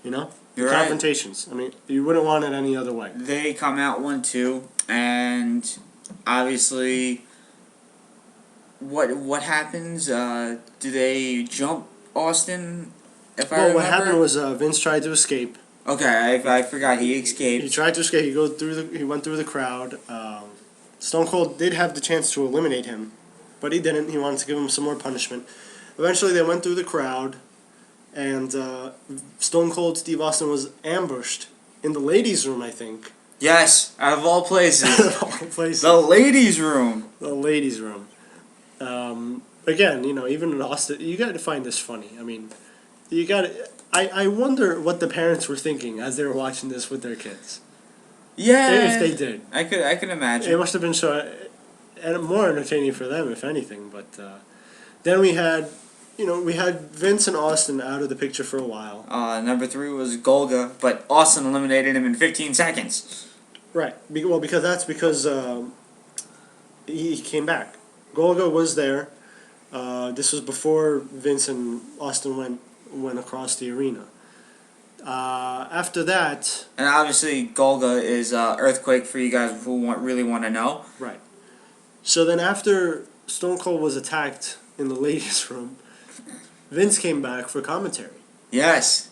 You're the right. confrontations. I mean, you wouldn't want it any other way. They come out 1-2, and obviously, what happens? Do they jump Austin? If I remember? What happened was Vince tried to escape. Okay, I forgot he escaped. He tried to escape. He went through the crowd. Stone Cold did have the chance to eliminate him, but he didn't. He wanted to give him some more punishment. Eventually, they went through the crowd, and Stone Cold Steve Austin was ambushed in the ladies' room, I think. Yes, out of all places. Out of all places. The ladies' room. The ladies' room. Again, even in Austin, you got to find this funny. I mean, you got to. I wonder what the parents were thinking as they were watching this with their kids. Yeah, If they did. I could imagine. It must have been so, and more entertaining for them, if anything. But then we had Vince and Austin out of the picture for a while. Number 3 was Golga, but Austin eliminated him in 15 seconds. Right. Because he came back. Golga was there. This was before Vince and Austin went across the arena. After that... And obviously, Golga is Earthquake for you guys who really want to know. Right. So then after Stone Cold was attacked in the ladies' room, Vince came back for commentary. Yes.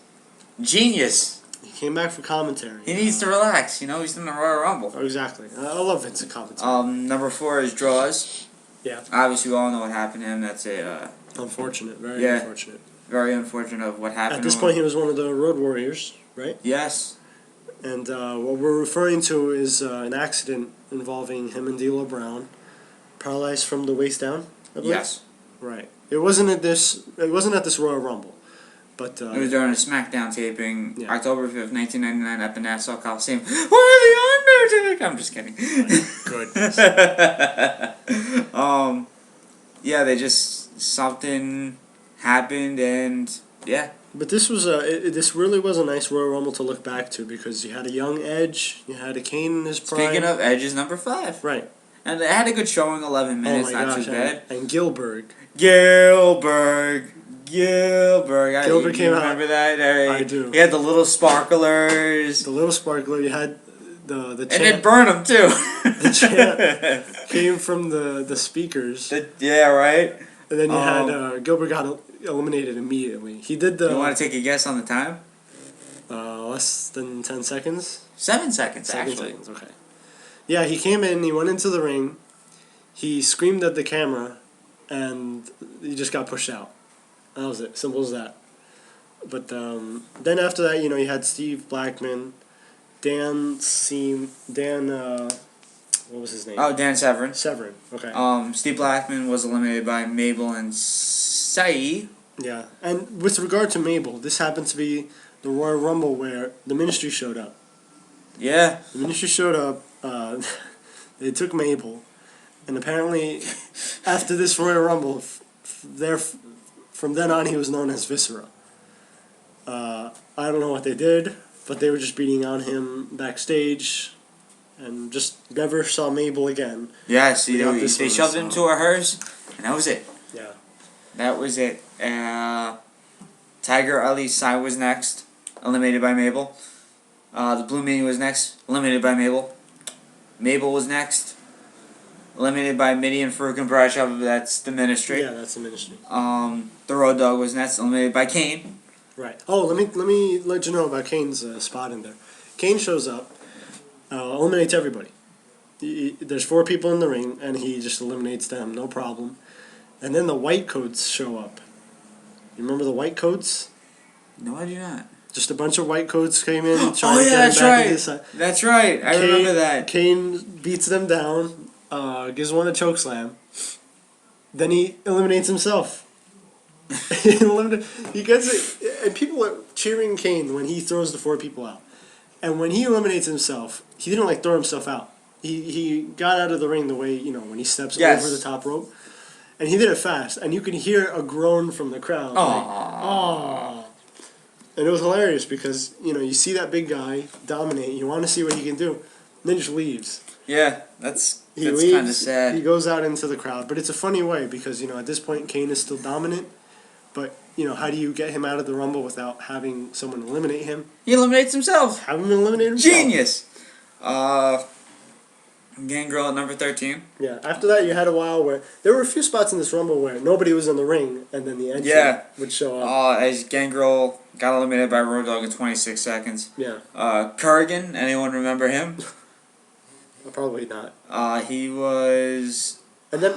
Genius. He came back for commentary. He needs to relax. He's in the Royal Rumble. Oh, exactly. I love Vince in commentary. Number 4 is Draws. Yeah. Obviously, we all know what happened to him. That's unfortunate. Very unfortunate. Very unfortunate of what happened At this to point, him. he was one of the Road Warriors, right? Yes. And what we're referring to is an accident involving him and D'Lo Brown, paralyzed from the waist down. I believe? Yes. Right. It wasn't at this Royal Rumble, but it was during a SmackDown taping, Yeah. October 5th, 1999, at the Nassau Coliseum. What are the Undertaker? I'm just kidding. goodness. Yeah, something happened, and yeah. But this was this really was a nice Royal Rumble to look back to, because you had a young Edge, you had a Kane in his prime. Speaking of, Edge is number 5. Right. And they had a good showing, 11 minutes, not too bad. And Gilbert. Gilbert came out. Remember that? I do. He had the little sparklers. The little sparkler. You had the chant. And it burned him too. The chant came from the speakers. Yeah, right. And then you had Gilbert got eliminated immediately. He did the. You want to take a guess on the time? Less than 10 seconds. 7 seconds, 7 actually. seconds. Okay. Yeah, he came in. He went into the ring. He screamed at the camera, and he just got pushed out. That was it. Simple as that. But then after that, you had Steve Blackman, Dan, what was his name? Oh, Dan Severn. Severn. Okay. Steve Blackman was eliminated by Mabel and Sai. Yeah, and with regard to Mabel, this happened to be the Royal Rumble where the Ministry showed up. Yeah. The Ministry showed up. They took Mabel, and apparently, after this Royal Rumble, from then on he was known as Viscera. I don't know what they did, but they were just beating on him backstage, and just never saw Mabel again. Yeah, see, they shoved him to a hearse, and that was it. Yeah. That was it. Tiger Ali Sai was next, eliminated by Mabel. The Blue Meanie was next, eliminated by Mabel. Mabel was next, eliminated by Mideon Farouk and Bradshaw. That's the Ministry. Yeah, that's the Ministry. The Road Dogg was next, eliminated by Kane. Right. Oh, let me let you know about Kane's spot in there. Kane shows up, eliminates everybody. There's 4 people in the ring, and he just eliminates them, no problem. And then the White Coats show up. You remember the White Coats? No, I do not. Just a bunch of White Coats came in. Oh yeah, that's right. That's right. I remember that. Kane beats them down, gives one a chokeslam. Then he eliminates himself. He gets it, and people are cheering Kane when he throws the 4 people out. And when he eliminates himself, he didn't like throw himself out. He got out of the ring the way, when he steps Yes. over the top rope. And he did it fast. And you could hear a groan from the crowd. Like, "Aww." And it was hilarious because, you see that big guy dominate. You want to see what he can do. And then he just leaves. Yeah, that's leaves, kind of sad. He goes out into the crowd. But it's a funny way because, at this point, Kane is still dominant. But, how do you get him out of the Rumble without having someone eliminate him? He eliminates himself. Have him eliminate himself. Genius. Gangrel at number 13. Yeah. After that, you had a while where there were a few spots in this Rumble where nobody was in the ring, and then the entrant would show up. As Gangrel got eliminated by Road Dogg in 26 seconds. Yeah. Kurgan, anyone remember him? Probably not. He was. And then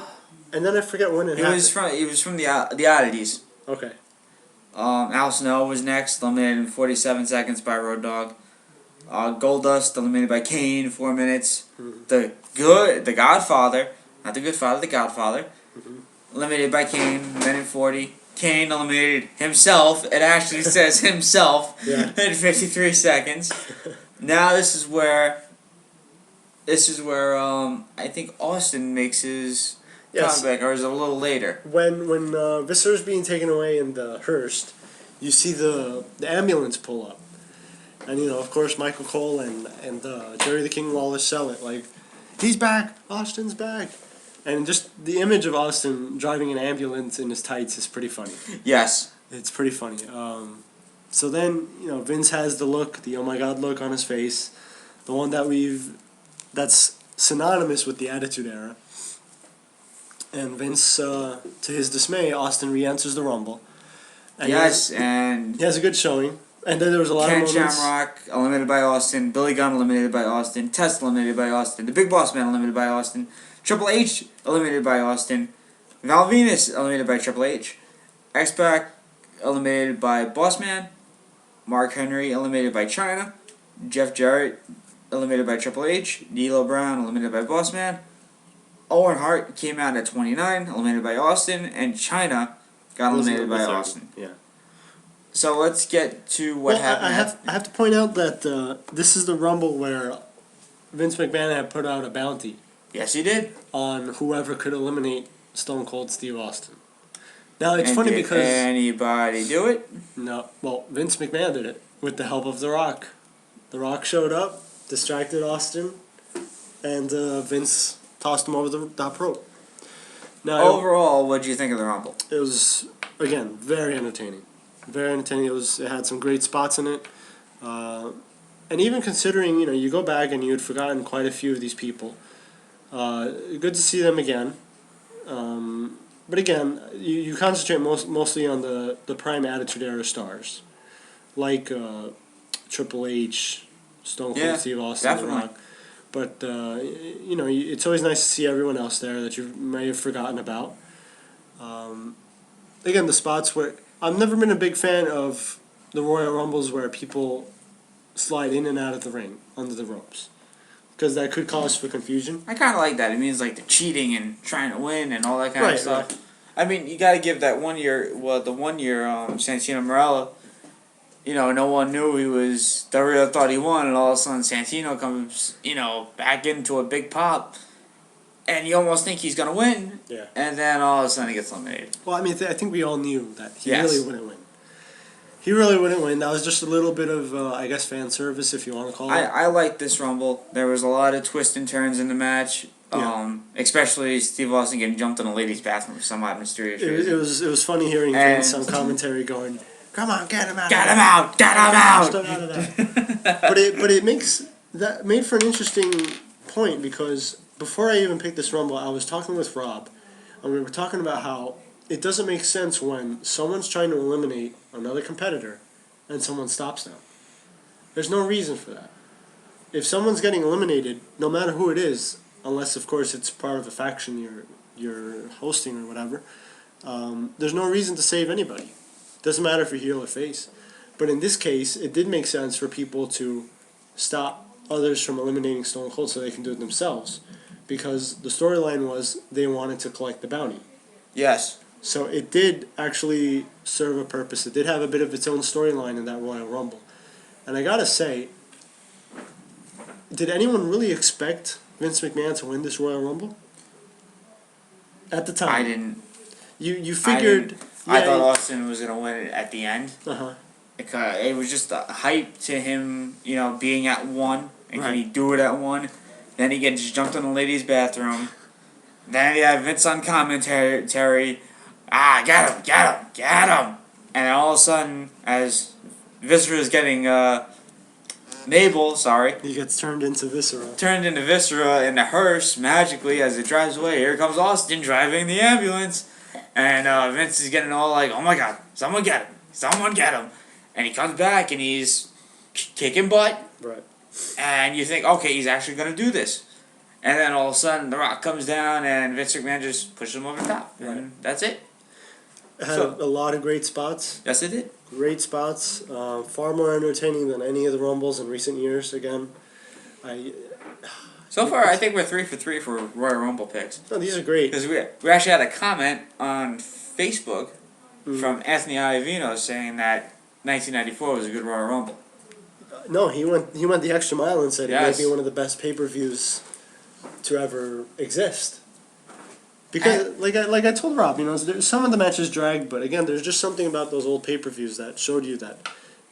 I forget when it happened. He was from the Oddities. Okay. Al Snow was next, eliminated in 47 seconds by Road Dogg. Goldust eliminated by Kane, 4 minutes. Mm-hmm. The Godfather, not the Good Father, the Godfather, eliminated by Kane, minute 40. Kane eliminated himself. It actually says himself in 53 seconds. Now this is where I think Austin makes his comeback, or is it a little later? When Viscer's being taken away in the hearse, you see the ambulance pull up. And, of course, Michael Cole and Jerry the King Lawler sell it. Like, he's back. Austin's back. And just the image of Austin driving an ambulance in his tights is pretty funny. Yes. It's pretty funny. So then, Vince has the look, the oh my God look on his face. The one that's synonymous with the Attitude Era. And Vince, to his dismay, Austin re-enters the Rumble. And he has a good showing. And then there was a lot of moments. Ken Shamrock eliminated by Austin. Billy Gunn eliminated by Austin. Test eliminated by Austin. The Big Boss Man eliminated by Austin. Triple H eliminated by Austin. Val Venus eliminated by Triple H. X-Pac eliminated by Boss Man. Mark Henry eliminated by China. Jeff Jarrett eliminated by Triple H. D'Lo Brown eliminated by Boss Man. Owen Hart came out at 29, eliminated by Austin. And China got eliminated by Austin. Yeah. So let's get to what happened. I have to point out that this is the Rumble where Vince McMahon had put out a bounty. Yes, he did. On whoever could eliminate Stone Cold Steve Austin. Now, it's funny because... Did anybody do it? No. Well, Vince McMahon did it with the help of The Rock. The Rock showed up, distracted Austin, and Vince tossed him over the top rope. Now, overall, what did you think of the Rumble? It was, again, very entertaining. Very entertaining. It had some great spots in it. And even considering, you go back and you had forgotten quite a few of these people. Good to see them again. But again, you concentrate mostly on the prime Attitude Era stars. Like Triple H, Stone Cold Steve Austin, The Rock. But, it's always nice to see everyone else there that you may have forgotten about. Again, the spots where... I've never been a big fan of the Royal Rumbles where people slide in and out of the ring under the ropes. Because that could cause for confusion. I kind of like that. It means like the cheating and trying to win and all that kind of stuff. Right. I mean, you got to give that 1 year, Santino Marella, no one knew he was, WWE thought he won, and all of a sudden Santino comes, back into a big pop. And you almost think he's going to win. Yeah. And then all of a sudden he gets eliminated. Well, I mean, I think we all knew that he really wouldn't win. He really wouldn't win. That was just a little bit of, fan service, if you want to call it. I liked this Rumble. There was a lot of twists and turns in the match. Yeah. Especially Steve Austin getting jumped in a ladies' bathroom for some odd mysterious reason. It was funny hearing Vince on commentary going, "Come on, get him out! Get him out! Get him out!" But it made for an interesting point because before I even picked this Rumble, I was talking with Rob, and we were talking about how it doesn't make sense when someone's trying to eliminate another competitor and someone stops them. There's no reason for that. If someone's getting eliminated, no matter who it is, unless of course it's part of a faction you're hosting or whatever, there's no reason to save anybody. Doesn't matter if you're heel or face. But in this case, it did make sense for people to stop others from eliminating Stone Cold so they can do it themselves. Because the storyline was they wanted to collect the bounty. Yes. So it did actually serve a purpose. It did have a bit of its own storyline in that Royal Rumble. And I gotta say, did anyone really expect Vince McMahon to win this Royal Rumble? At the time, I didn't. You figured. I thought Austin was gonna win it at the end. Uh-huh. It was just a hype to him, being at 1, and Right. can he do it at 1? Then he gets jumped in the ladies' bathroom. Then you have Vince on commentary. Get him! And then all of a sudden, as Viscera is getting Mabel, He gets turned into Viscera. turned into Viscera in the hearse magically as it drives away. Here comes Austin driving the ambulance, and Vince is getting all like, "Oh my God, someone get him! Someone get him!" And he comes back and he's kicking butt. Right. And you think, okay, he's actually gonna do this, and then all of a sudden The Rock comes down and Vince McMahon just pushes him over the top, and that's it. Had a lot of great spots. Yes, it did. Great spots. Far more entertaining than any of the Rumbles in recent years. Again, So far, I think we're 3 for 3 for Royal Rumble picks. no, these are great. Because we actually had a comment on Facebook from Anthony Iovino saying that 1994 was a good Royal Rumble. No, he went the extra mile and said Yes. it might be one of the best pay-per-views to ever exist. Because, like I told Rob, some of the matches dragged, but again, there's just something about those old pay-per-views that showed you that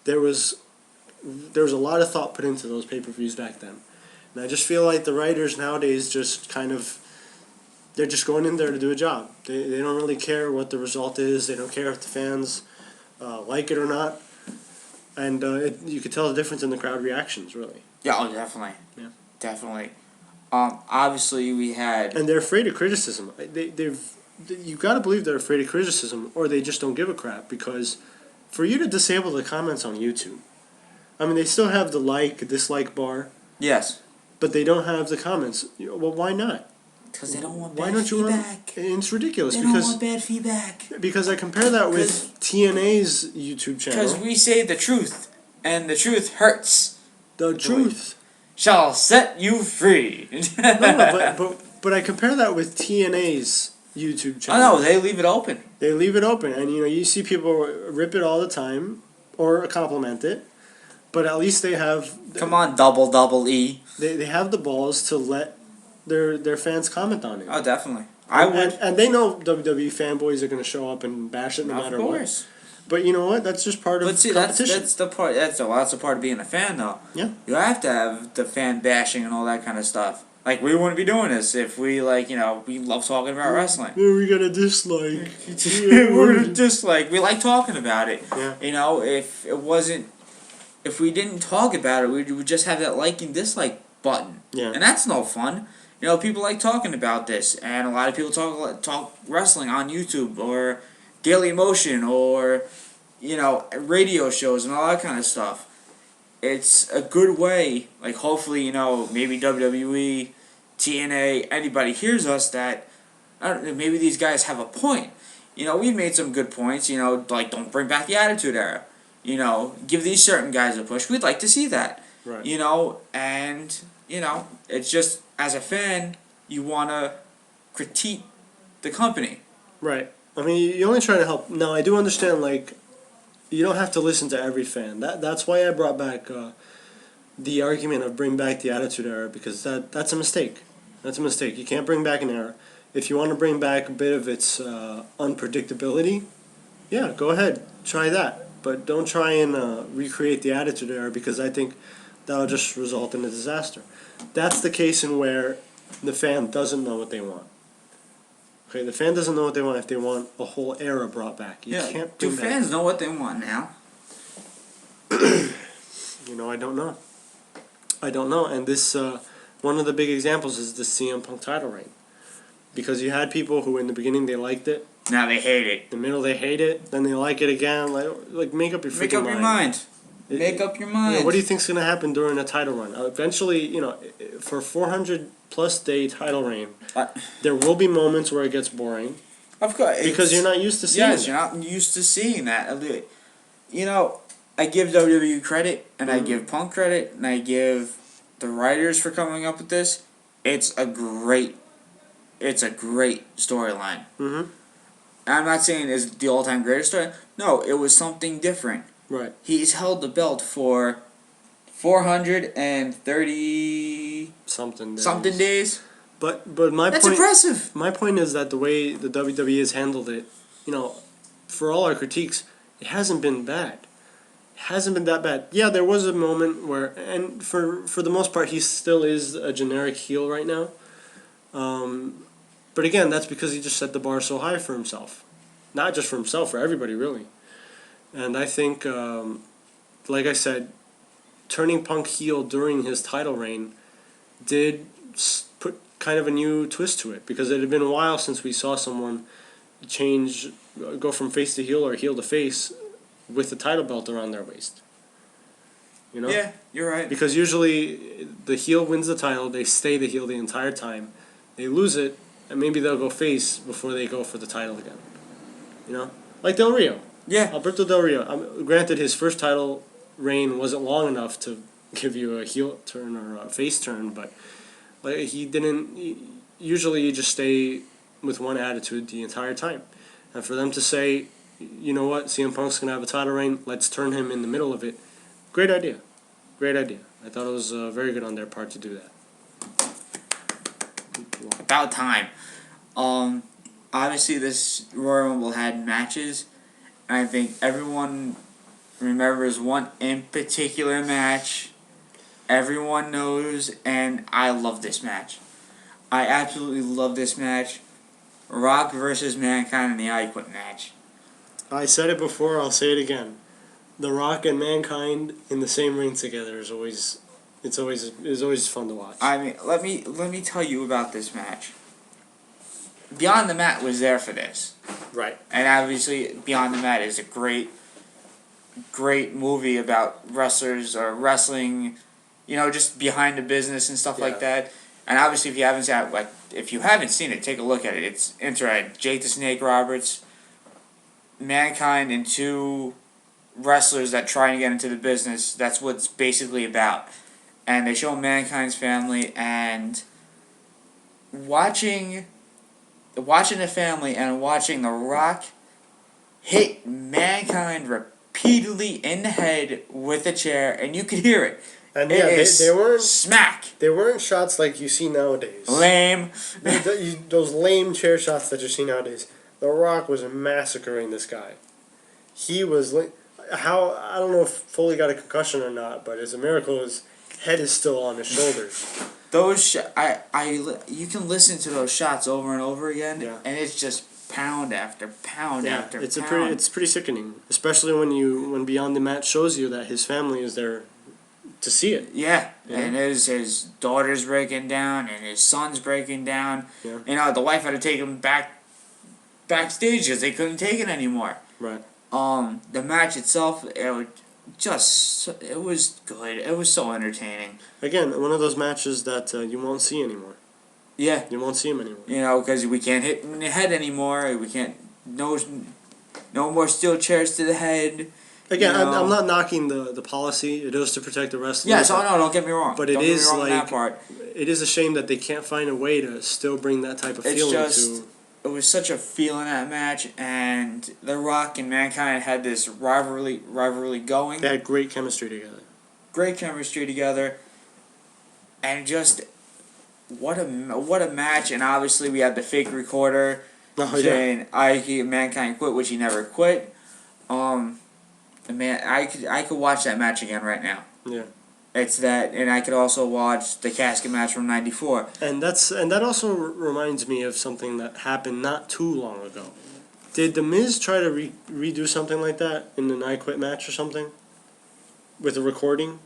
there was a lot of thought put into those pay-per-views back then. And I just feel like the writers nowadays just kind of, they're just going in there to do a job. They don't really care what the result is. They don't care if the fans like it or not. And you could tell the difference in the crowd reactions, really. Yeah, oh, definitely. Yeah. Definitely. Obviously, we had... And they're afraid of criticism. You've got to believe they're afraid of criticism, or they just don't give a crap. Because for you to disable the comments on YouTube, I mean, they still have the dislike bar. Yes. But they don't have the comments. Well, why not? Because they don't want Why bad don't you feedback. It's ridiculous. They don't want bad feedback. Because I compare that with TNA's YouTube channel. Because we say the truth, and the truth hurts. The truth shall set you free. but I compare that with TNA's YouTube channel. Oh no, they leave it open. They leave it open, and you see people rip it all the time or compliment it, but at least they have. Come on, double E. They have the balls to let their fans comment on it. Oh, definitely. I would. And they know WWE fanboys are going to show up and bash it no matter what. Of course. But you know what? That's just part of competition. That's the part. That's the part of being a fan, though. Yeah. You have to have the fan bashing and all that kind of stuff. Like, we wouldn't be doing this if we we love talking about wrestling. Yeah, we got a dislike. We're gonna dislike. We like talking about it. Yeah. If we didn't talk about it, we would just have that like and dislike button. Yeah. And that's no fun. People like talking about this, and a lot of people talk wrestling on YouTube or Daily Motion or radio shows and all that kind of stuff. It's a good way, hopefully, maybe WWE, TNA, anybody hears us that, I don't know, maybe these guys have a point. We've made some good points, don't bring back the Attitude Era. Give these certain guys a push. We'd like to see that. Right. It's just, as a fan, you want to critique the company. Right. I mean, you're only trying to help. Now, I do understand, you don't have to listen to every fan. That's why I brought back the argument of bring back the Attitude Era, because that's a mistake. That's a mistake. You can't bring back an era. If you want to bring back a bit of its unpredictability, yeah, go ahead. Try that. But don't try and recreate the Attitude Era, because I think that'll just result in a disaster. That's the case in where the fan doesn't know what they want. Okay, the fan doesn't know what they want if they want a whole era brought back. You can't do bring back. fans know what they want now? I don't know. I don't know. And this, one of the big examples is the CM Punk title reign. Because you had people who in the beginning they liked it. Now they hate it. In the middle they hate it. Then they like it again. Make up your freaking mind. Make up your mind. What do you think's going to happen during a title run? Eventually, for 400-plus day title reign, there will be moments where it gets boring. Of course. Because you're not used to seeing it. Yes, you're not used to seeing that. I give WWE credit, and I give Punk credit, and I give the writers for coming up with this. It's a great storyline. Mm-hmm. I'm not saying it's the all-time greatest story. No, it was something different. Right. He's held the belt for 430 something days. But my That's point, impressive. my point is that the way the WWE has handled it, for all our critiques, it hasn't been bad. It hasn't been that bad. Yeah, there was a moment where, and for the most part, he still is a generic heel right now. But again, that's because he just set the bar so high for himself. Not just for himself, for everybody, really. And I think, like I said, turning Punk heel during his title reign did put kind of a new twist to it, because it had been a while since we saw someone go from face to heel or heel to face with the title belt around their waist. Yeah, you're right. Because usually the heel wins the title, they stay the heel the entire time. They lose it, and maybe they'll go face before they go for the title again. Like Del Rio. Yeah. Alberto Del Rio. Granted, his first title reign wasn't long enough to give you a heel turn or a face turn, but he didn't. Usually, you just stay with one attitude the entire time. And for them to say, you know what, CM Punk's gonna have a title reign, let's turn him in the middle of it. Great idea. Great idea. I thought it was very good on their part to do that. About time. Obviously, this Royal Rumble had matches. And I think everyone remembers one in particular match. Everyone knows, and I love this match. I absolutely love this match. Rock versus Mankind in the I Quit match. I said it before, I'll say it again. The Rock and Mankind in the same ring together is always fun to watch. I mean, let me tell you about this match. Beyond the Mat was there for this. Right. And obviously, Beyond the Mat is a great movie about wrestlers or wrestling, just behind the business and stuff like that. And obviously, if you haven't seen it, take a look at it. It's interesting. Jake the Snake Roberts, Mankind, and two wrestlers that try and get into the business. That's what it's basically about. And they show Mankind's family, and watching the family and watching The Rock hit Mankind repeatedly in the head with a chair, and you could hear it. And they weren't smack. They weren't shots like you see nowadays. Lame. Those lame chair shots that you see nowadays. The Rock was massacring this guy. He was I don't know if Foley got a concussion or not, but it's a miracle his head is still on his shoulders. You can listen to those shots over and over again, and it's just pound after pound after pound. It's pretty sickening, especially when Beyond the Mat shows you that his family is there to see it. Yeah, and his daughter's breaking down, and his son's breaking down. Yeah. The wife had to take him backstage because they couldn't take it anymore. Right. The match itself, it was good. It was so entertaining. Again, one of those matches that you won't see anymore. Yeah. You won't see him anymore. Because we can't hit in the head anymore. We can't. No more steel chairs to the head. Again, I'm not knocking the policy. It is to protect the wrestlers. Yes, don't get me wrong. But it is a shame that they can't find a way to still bring that type of feeling to. It was such a feel in that match, and The Rock and Mankind had this rivalry going. They had great chemistry together. And just what a match! And obviously we had the fake recorder saying Mankind quit, which he never quit. Man, I could watch that match again right now. Yeah. It's that, and I could also watch the casket match from '94. And that also reminds me of something that happened not too long ago. Did The Miz try to redo something like that in an I Quit match or something? With a recording?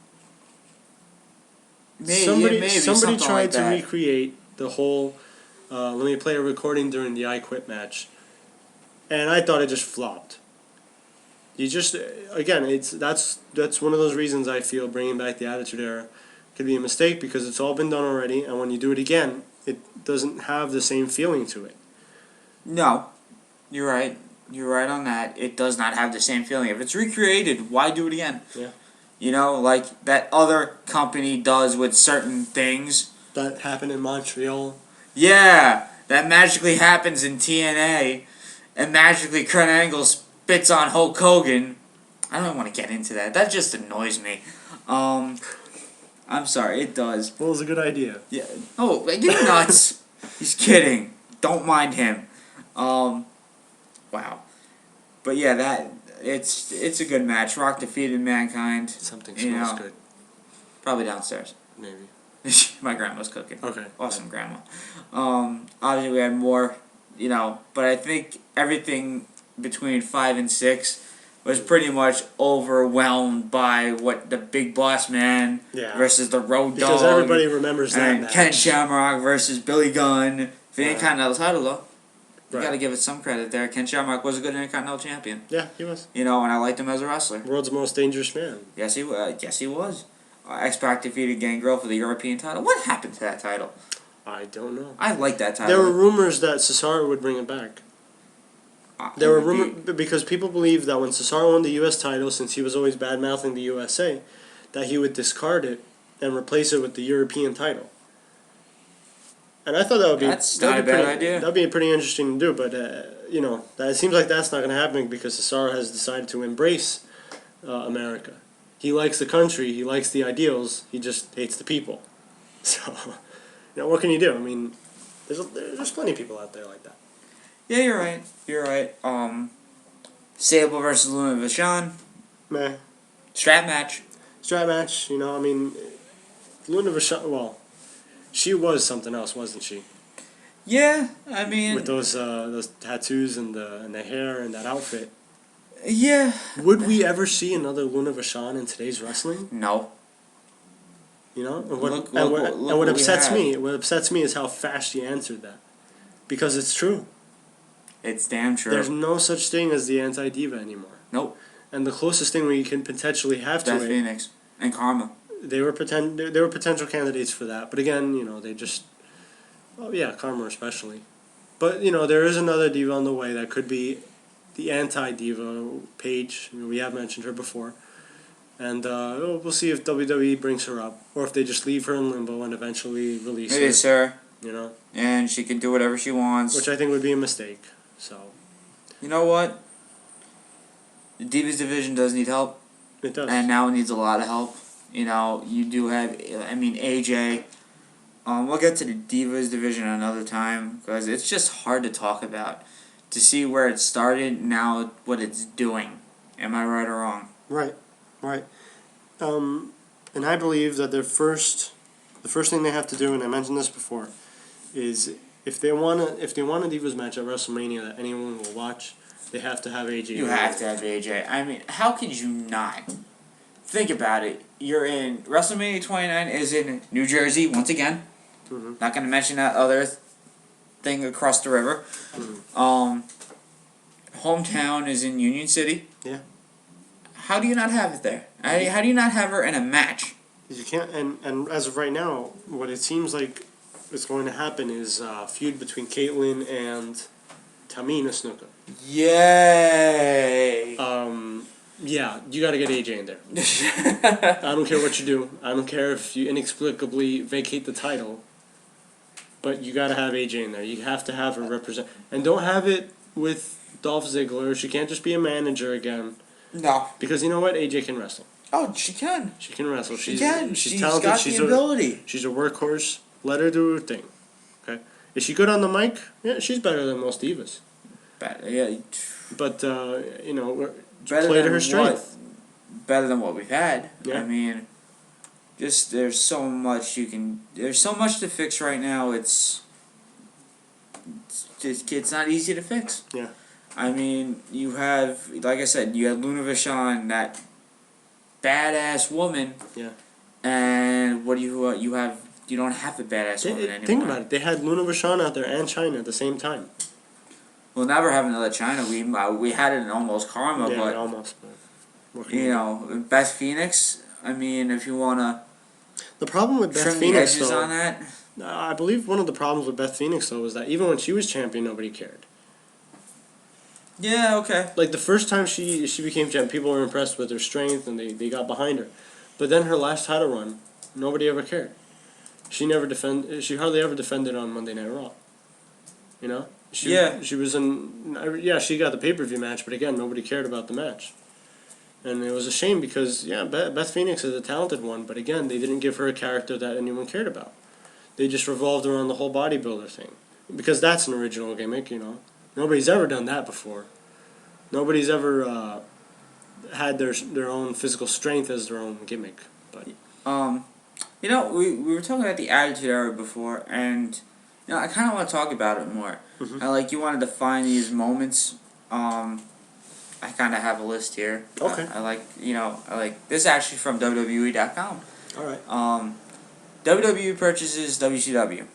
Maybe somebody tried like to that. recreate the whole, let me play a recording during the I Quit match. And I thought it just flopped. That's one of those reasons I feel bringing back the Attitude Era could be a mistake, because it's all been done already, and when you do it again, it doesn't have the same feeling to it. No, you're right. You're right on that. It does not have the same feeling. If it's recreated, why do it again? Yeah. Like that other company does with certain things. That happened in Montreal. Yeah, that magically happens in TNA, and magically Kurt Angle spits on Hulk Hogan. I don't want to get into that. That just annoys me. I'm sorry, it does. Well, it was a good idea. Yeah. Oh, you're nuts. He's kidding. Don't mind him. Wow. But yeah, it's a good match. Rock defeated Mankind. Something smells good. Probably downstairs. Maybe. My grandma's cooking. Okay. Awesome grandma. Obviously we had more, but I think everything between 5 and 6 was pretty much overwhelmed by what the Big Boss Man versus the Road Dogg. Because everybody remembers that and match. Ken Shamrock versus Billy Gunn. For the Intercontinental title, though. You Right. gotta give it some credit there. Ken Shamrock was a good Intercontinental champion. Yeah, he was. And I liked him as a wrestler. World's most dangerous man. Yes, he was. X-Pac defeated Gangrel for the European title. What happened to that title? I don't know. I like that title. There were rumors that Cesaro would bring it back. There were rumors because people believed that when Cesaro won the U.S. title, since he was always bad-mouthing the USA, that he would discard it and replace it with the European title. And I thought that would be That's not a bad idea. That'd be pretty interesting to do, but that it seems like that's not going to happen because Cesaro has decided to embrace America. He likes the country, he likes the ideals, he just hates the people. So, what can you do? I mean, there's plenty of people out there like that. Yeah, you're right. You're right. Sable versus Luna Vachon. Meh. Strap match. Strap match, I mean, Luna Vachon, well, she was something else, wasn't she? Yeah, I mean... With those tattoos and the hair and that outfit. Yeah. Would we ever see another Luna Vachon in today's wrestling? No. And Look what upsets me is how fast she answered that. Because it's true. It's damn true. There's no such thing as the anti-diva anymore. Nope. And the closest thing we can potentially have to Beth it... Phoenix. And Karma. They were potential candidates for that. But again, they just... Oh, yeah, Karma especially. But, there is another diva on the way that could be the anti-diva, Paige. We have mentioned her before. And we'll see if WWE brings her up. Or if they just leave her in limbo and eventually release her. Maybe it's her. And she can do whatever she wants. Which I think would be a mistake. So... You know what? The Divas division does need help. It does. And now it needs a lot of help. You do have, AJ. We'll get to the Divas division another time because it's just hard to talk about. To see where it started, now what it's doing. Am I right or wrong? Right. And I believe that the first thing they have to do, and I mentioned this before, is if they want a Divas match at WrestleMania that anyone will watch, they have to have AJ. You have to have AJ. I mean, how could you not? Think about it. You're in WrestleMania 29 is in New Jersey once again. Mm-hmm. Not going to mention that other thing across the river. Mm-hmm. Hometown is in Union City. Yeah. How do you not have it there? How do you not have her in a match? You can't. And as of right now, what it seems like is going to happen is a feud between Caitlyn and Tamina Snuka. Yay! Yeah, you got to get AJ in there. I don't care what you do. I don't care if you inexplicably vacate the title. But you got to have AJ in there. You have to have her represent. And don't have it with Dolph Ziggler. She can't just be a manager again. No. Because you know what? AJ can wrestle. Oh, she can. She can wrestle. She's talented. She's got the ability. She's a workhorse. Let her do her thing. Okay? Is she good on the mic? Yeah, she's better than most divas. Yeah. But, better play to than her strength. Better than what we've had. Yeah. I mean, there's so much there's so much to fix right now. It's not easy to fix. Yeah. I mean, you have, like I said, you had Luna Vachon, that badass woman. Yeah. And what do you have? You don't have the badass woman anymore. Think about it. They had Luna Vachon out there and China at the same time. We'll never have another China. We had it in Almost Karma, yeah, but almost. Beth Phoenix. I mean, if you wanna. The problem with Beth trim Phoenix, the edges though, on that. I believe one of the problems with Beth Phoenix, though, was that even when she was champion, nobody cared. Yeah. Okay. Like the first time she became champion, people were impressed with her strength and they got behind her. But then her last title run, nobody ever cared. She hardly ever defended on Monday Night Raw. She was in. Yeah, she got the pay-per-view match, but again, nobody cared about the match. And it was a shame because, yeah, Beth Phoenix is a talented one, but again, they didn't give her a character that anyone cared about. They just revolved around the whole bodybuilder thing. Because that's an original gimmick, you know. Nobody's ever done that before. Nobody's ever had their own physical strength as their own gimmick. But You know, we were talking about the Attitude Era before, and you know, I kind of want to talk about it more. Mhm. Like you wanted to find these moments. I kind of have a list here. Okay. I like this is actually from WWE.com. all right, WWE purchases WCW.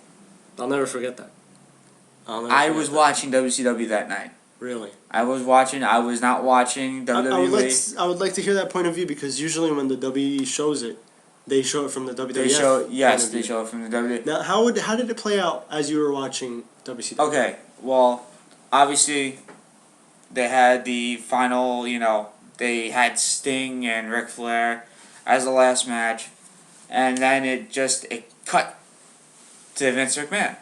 I'll never forget that. I was watching WCW that night. Really. I was watching. I was not watching WWE. I would like to hear that point of view because usually when the WWE shows it, they show it from the WWF. They show point it from the WWE. Now, how did it play out as you were watching WCW? Okay, well, obviously, they had the final. You know, they had Sting and Ric Flair as the last match, and then it cut to Vince McMahon.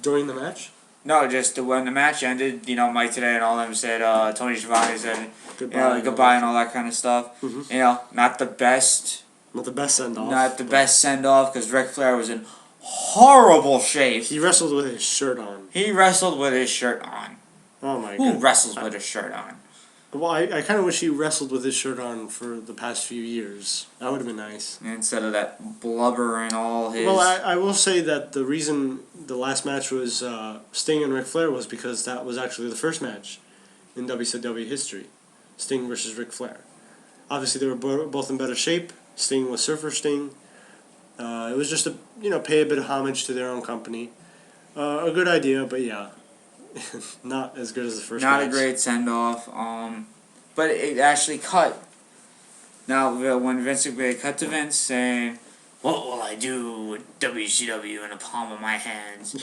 During the match? No, just when the match ended, you know, Mike Today and all of them said, Tony Schiavone said, Goodbye. goodbye and all that kind of stuff. Mhm. You know, not the best. Not the best send off. Not the best send off because Ric Flair was in horrible shape. He wrestled with his shirt on. He wrestled with his shirt on. Oh my god. Who wrestles with his shirt on? Well, I kind of wish he wrestled with his shirt on for the past few years. That would have been nice. Instead of that blubber and all his. Well, I will say that the reason the last match was Sting and Ric Flair was because that was actually the first match in WCW history. Sting versus Ric Flair. Obviously, they were both in better shape. Sting was Surfer Sting. It was just pay a bit of homage to their own company. A good idea, but yeah, not as good as the first. Not match. a great send off. But it actually cut. Now when Vince McMahon cut to Vince saying, "What will I do with WCW in the palm of my hands?"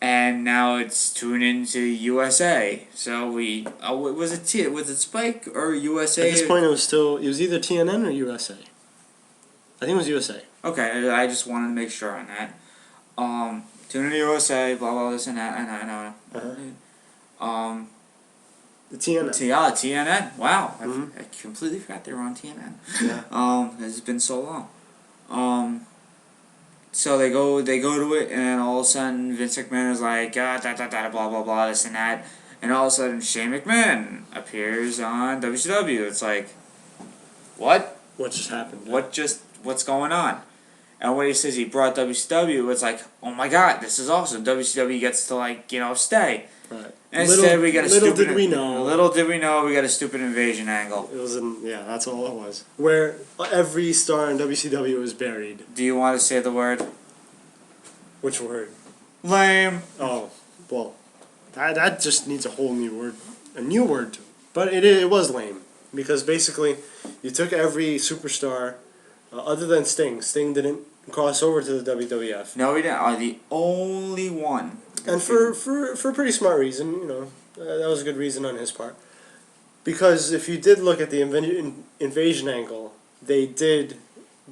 And now it's tuned into USA. So was it Spike or USA? At this point, it was either TNN or USA. I think it was USA. Okay, I just wanted to make sure on that. Tune into USA, blah blah this and that, and I know. The TNN. TNN. Wow, Mm-hmm. I completely forgot they were on TNN. Yeah. It's been so long. So they go to it, and then all of a sudden Vince McMahon is like, blah blah blah, this and that, and all of a sudden Shane McMahon appears on WCW. It's like, what? What just happened? What's going on? And when he says he brought WCW, it's like, oh my god, this is awesome. WCW gets to stay. Right. And instead we got a stupid. Little did we know. Little did we know we got a stupid invasion angle. It was that's all it was. Where every star in WCW was buried. Do you want to say the word? Which word? Lame. Oh, well, that just needs a whole new word, to it. But it was lame because basically, you took every superstar, other than Sting. Sting didn't cross over to the WWF. No, we didn't. Are the only one. And for a pretty smart reason, that was a good reason on his part. Because if you did look at the invasion angle, they did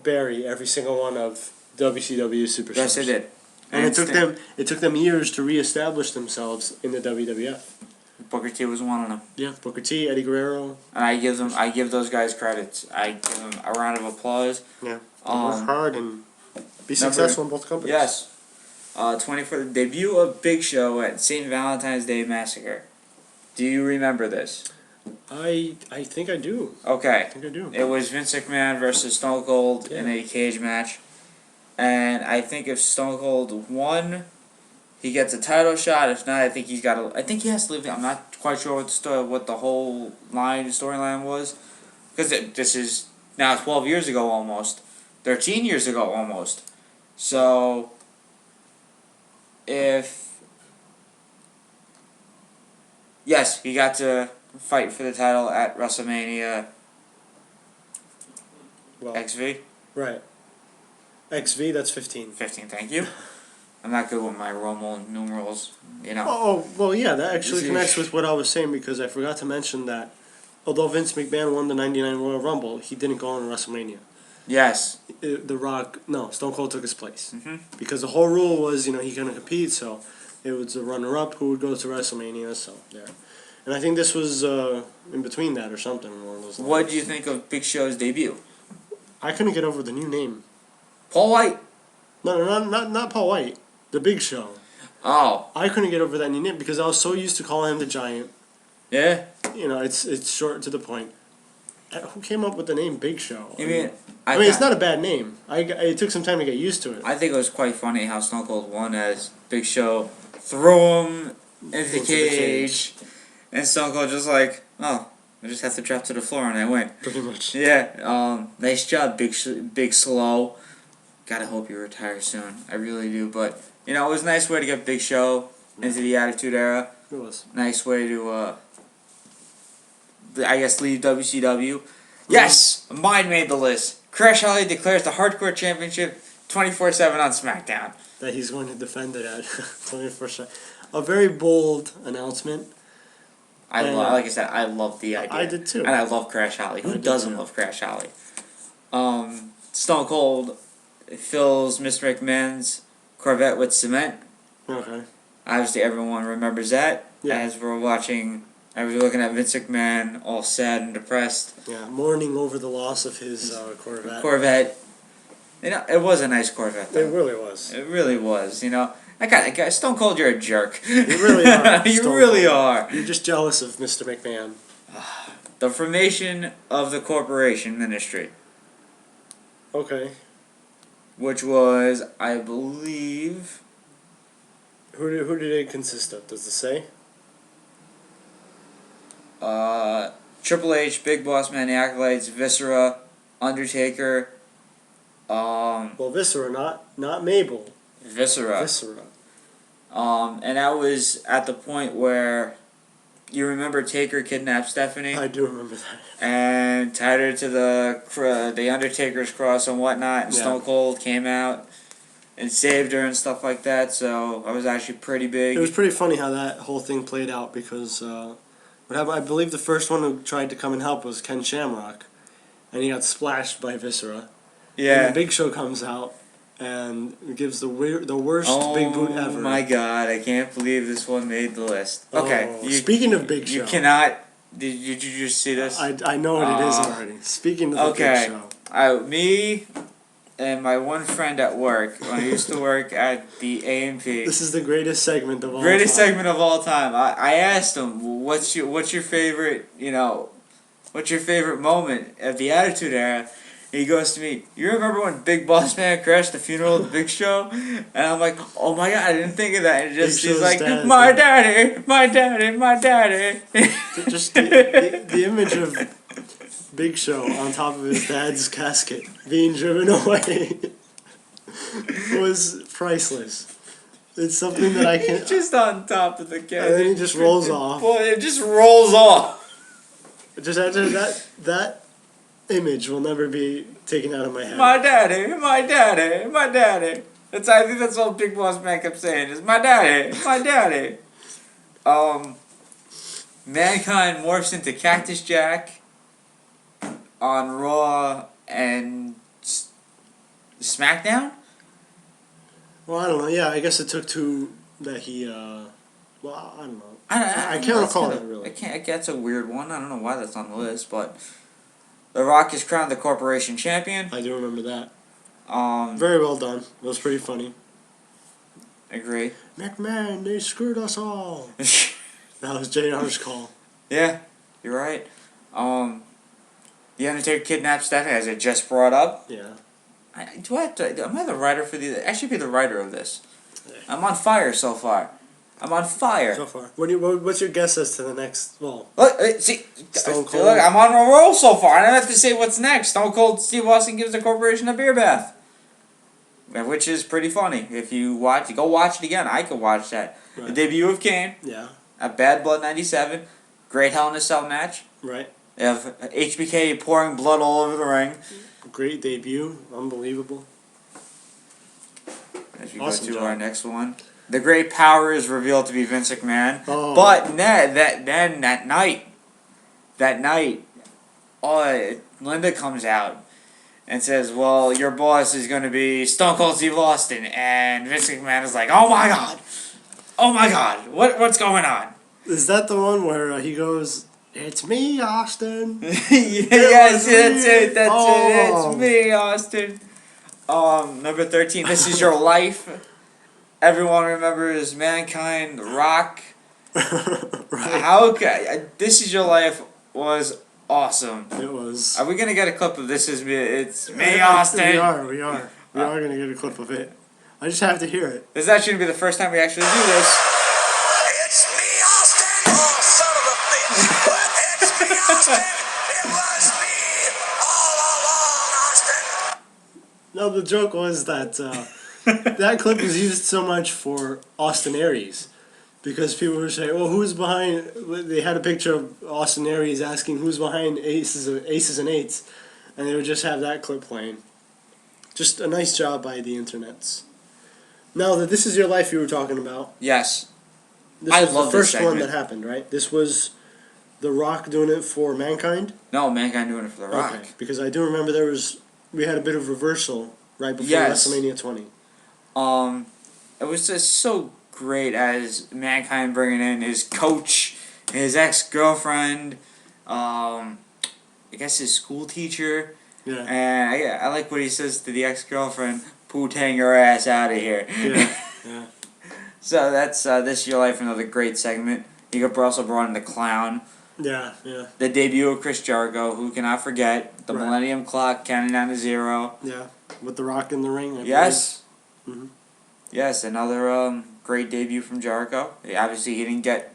bury every single one of WCW superstars. Yes, they did. And it took them years to reestablish themselves in the WWF. Booker T was one of them. Yeah, Booker T, Eddie Guerrero. And I give those guys credits. I give them a round of applause. Yeah, work hard and be successful in both companies. Yes. for the debut of Big Show at St. Valentine's Day Massacre. Do you remember this? I think I do. Okay. I think I do. It was Vince McMahon versus Stone Cold in a cage match. And I think if Stone Cold won, he gets a title shot. If not, I think he has to leave. I'm not quite sure what the whole storyline was, because this is now 12 years ago almost, 13 years ago almost. So yes, he got to fight for the title at WrestleMania XV. Right. XV, that's 15. 15, thank you. I'm not good with my Roman numerals, Oh, well, yeah, that actually connects with what I was saying because I forgot to mention that although Vince McMahon won the 99 Royal Rumble, he didn't go on WrestleMania. Yes. Stone Cold took his place. Mm-hmm. Because the whole rule was, he couldn't compete, so it was the runner-up who would go to WrestleMania, so there. And I think this was in between that or something along those lines. What do you think of Big Show's debut? I couldn't get over the new name. Paul White. No, not Paul White. The Big Show. Oh. I couldn't get over that new name because I was so used to calling him the Giant. Yeah? You know, it's short to the point. Who came up with the name Big Show? You mean... I mean, it's not a bad name. It took some time to get used to it. I think it was quite funny how Stone Cold won as Big Show threw him into the cage. And Stone Cold just like, oh, I just have to drop to the floor and I win. Pretty much. Yeah, nice job, Big Slow. Gotta hope you retire soon. I really do. But, you know, it was a nice way to get Big Show into the Attitude Era. It was. Nice way to, I guess, leave WCW. Yes! Mine made the list. Crash Holly declares the Hardcore Championship 24/7 on SmackDown. That he's going to defend it at 24/7. A very bold announcement. Like I said, I love the idea. I did too. And I love Crash Holly. Who doesn't love Crash Holly? Stone Cold fills Mr. McMahon's Corvette with cement. Okay. Obviously, everyone remembers that. Yeah. As we're watching, I was looking at Vince McMahon, all sad and depressed. Yeah, mourning over the loss of his Corvette. You know, it was a nice Corvette, though. It really was. It really was, you know. I got Stone Cold, you're a jerk. You really are. You really are. You're just jealous of Mr. McMahon. The formation of the corporation ministry. Okay. Which was, I believe... Who did it consist of? Does it say? Triple H, Big Boss Man, The Acolytes, Viscera, Undertaker. Well, Viscera, not Mabel. Viscera. And that was at the point where you remember Taker kidnapped Stephanie. I do remember that. And tied her to the Undertaker's cross and whatnot. And Yeah. Stone Cold came out and saved her and stuff like that. So that was actually pretty big. It was pretty funny how that whole thing played out because what happened? I believe the first one who tried to come and help was Ken Shamrock, and he got splashed by Viscera. Yeah. And the Big Show comes out and gives the worst big boot ever. Oh my God! I can't believe this one made the list. Okay. Speaking of Big Show, you cannot. Did you just see this? I know what it is already. Speaking of the Big Show, me and my one friend at work, when I used to work at the A&P. This is the greatest segment of all time. Greatest segment of all time. I asked him, what's your favorite, what's your favorite moment of the Attitude Era? He goes to me, you remember when Big Boss Man crashed the funeral of the Big Show? And I'm like, oh my God, I didn't think of that. And he's like, my daddy. Just the image of Big Show on top of his dad's casket being driven away was priceless. It's something that I can... He's just on top of the casket. And then he just rolls off. Boy, it just rolls off. Just after that image will never be taken out of my head. My daddy. I think that's all Big Boss Man kept saying is my daddy. Mankind morphs into Cactus Jack on Raw and SmackDown? Well, I don't know. Yeah, I guess it took two that he, well, I don't know. I can't recall that, really. That's a weird one. I don't know why that's on the list, but The Rock is crowned the corporation champion. I do remember that. Very well done. It was pretty funny. Agree. McMahon, they screwed us all. That was JR's call. Yeah, you're right. The Undertaker kidnapped Stephanie, as I just brought up. Yeah. Am I the writer for the... I should be the writer of this. I'm on fire so far. I'm on fire. So far. What's your guess as to the next... Well... Look, see... Stone Cold. Look, I'm on a roll so far. I don't have to say what's next. Stone Cold Steve Austin gives the corporation a beer bath. Which is pretty funny. If you go watch it again. I could watch that. Right. The debut of Kane. Yeah. At Bad Blood 97. Great Hell in a Cell match. Right. They have HBK pouring blood all over the ring. Great debut. Unbelievable. As we awesome go to our next one. The Great Power is revealed to be Vince McMahon. Oh. But that night, Linda comes out and says, well, your boss is going to be Stone Cold Steve Austin. And Vince McMahon is like, oh my God, what's going on? Is that the one where he goes, "It's me, Austin"? Yes, that's it. That's Oh. it. It's me, Austin. Number 13. This is your life. Everyone remembers Mankind, Rock. Right. How okay? This is your life was awesome. It was. Are we gonna get a clip of this? Is me? It's me, Austin. We are gonna get a clip of it. I just have to hear it. This is actually gonna be the first time we actually do this. It's me, Austin. Oh, son of a bitch. It's me, Austin. It was me all along, Austin. No, the joke was that that clip was used so much for Austin Aries. Because people were saying, "Oh, who's behind?" They had a picture of Austin Aries asking who's behind Aces and Eights, and they would just have that clip playing. Just a nice job by the internets. Now, that This Is Your Life you were talking about. Yes. This I was love the this first one segment. that happened, right? This was The Rock doing it for Mankind. No, Mankind doing it for the Rock. Okay, because I do remember we had a bit of reversal right before Yes. WrestleMania 20. It was just so great as Mankind bringing in his coach, his ex-girlfriend, I guess his school teacher, Yeah. and I like what he says to the ex-girlfriend, "Poo-tang your ass out of here." Yeah. Yeah. So that's This Is Your Life, another great segment. He also brought in the Clown, Yeah. Yeah. the debut of Chris Jericho, who cannot forget, the Right. Millennium Clock counting down to 0. Yeah. With The Rock in the ring. I Yes. Mhm. Yes, another great debut from Jericho. Obviously, he didn't get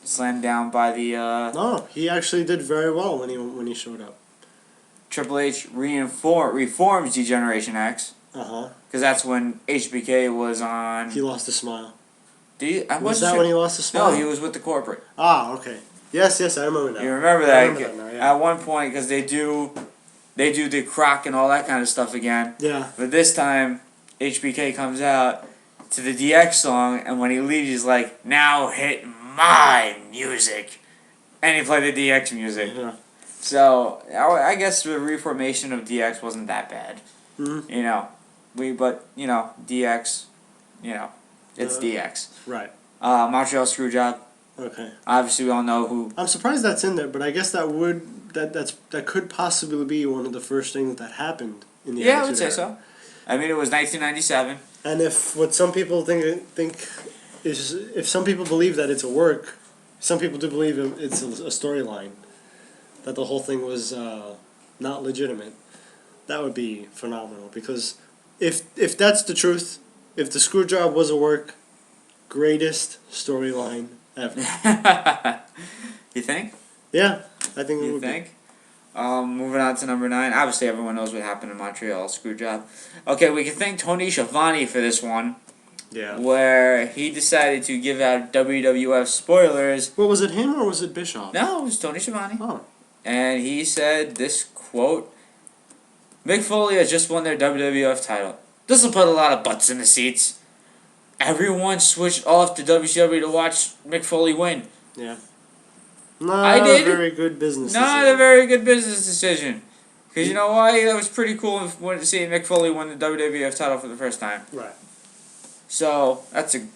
slammed down by the No, he actually did very well when he showed up. Triple H reforms Degeneration X, Uh-huh. because that's when HBK was on. He lost a smile. Did he? I Was wasn't that sure. when he lost a smile? No, he was with the corporate. Ah, okay. Yes, I remember that. You remember I that? remember that now, yeah. At one point, because they do the croc and all that kind of stuff again. Yeah. But this time, HBK comes out to the DX song, and when he leaves, he's like, "Now hit my music," and he played the DX music. Yeah. So I guess the reformation of DX wasn't that bad. Mhm. You know, DX, it's DX. Right. Montreal Screwjob. Okay. Obviously, we all know who. I'm surprised that's in there, but I guess that could possibly be one of the first things that happened in the Yeah, I Attitude would say Era. so. I mean, it was 1997. And if what some people think is, if some people believe that it's a work, some people do believe it's a storyline, that the whole thing was not legitimate. That would be phenomenal, because if that's the truth, if the screw job was a work, greatest storyline ever. You think? Yeah, I think it You would think? Moving on to number 9. Obviously, everyone knows what happened in Montreal Screwjob. Okay, we can thank Tony Schiavone for this one, be. Yeah. where he decided to give out WWF spoilers. Well, was it him or was it Bischoff? No, it was Tony Schiavone. Oh. And he said this quote: "Mick Foley has just won their WWF title. This will put a lot of butts in the seats. Everyone switched off to WCW to watch Mick Foley win. Yeah. No, I that was did. a very good business Not decision. a very good business decision. Because you know why? That was pretty cool seeing Mick Foley win the WWF title for the first time. Right. So that's a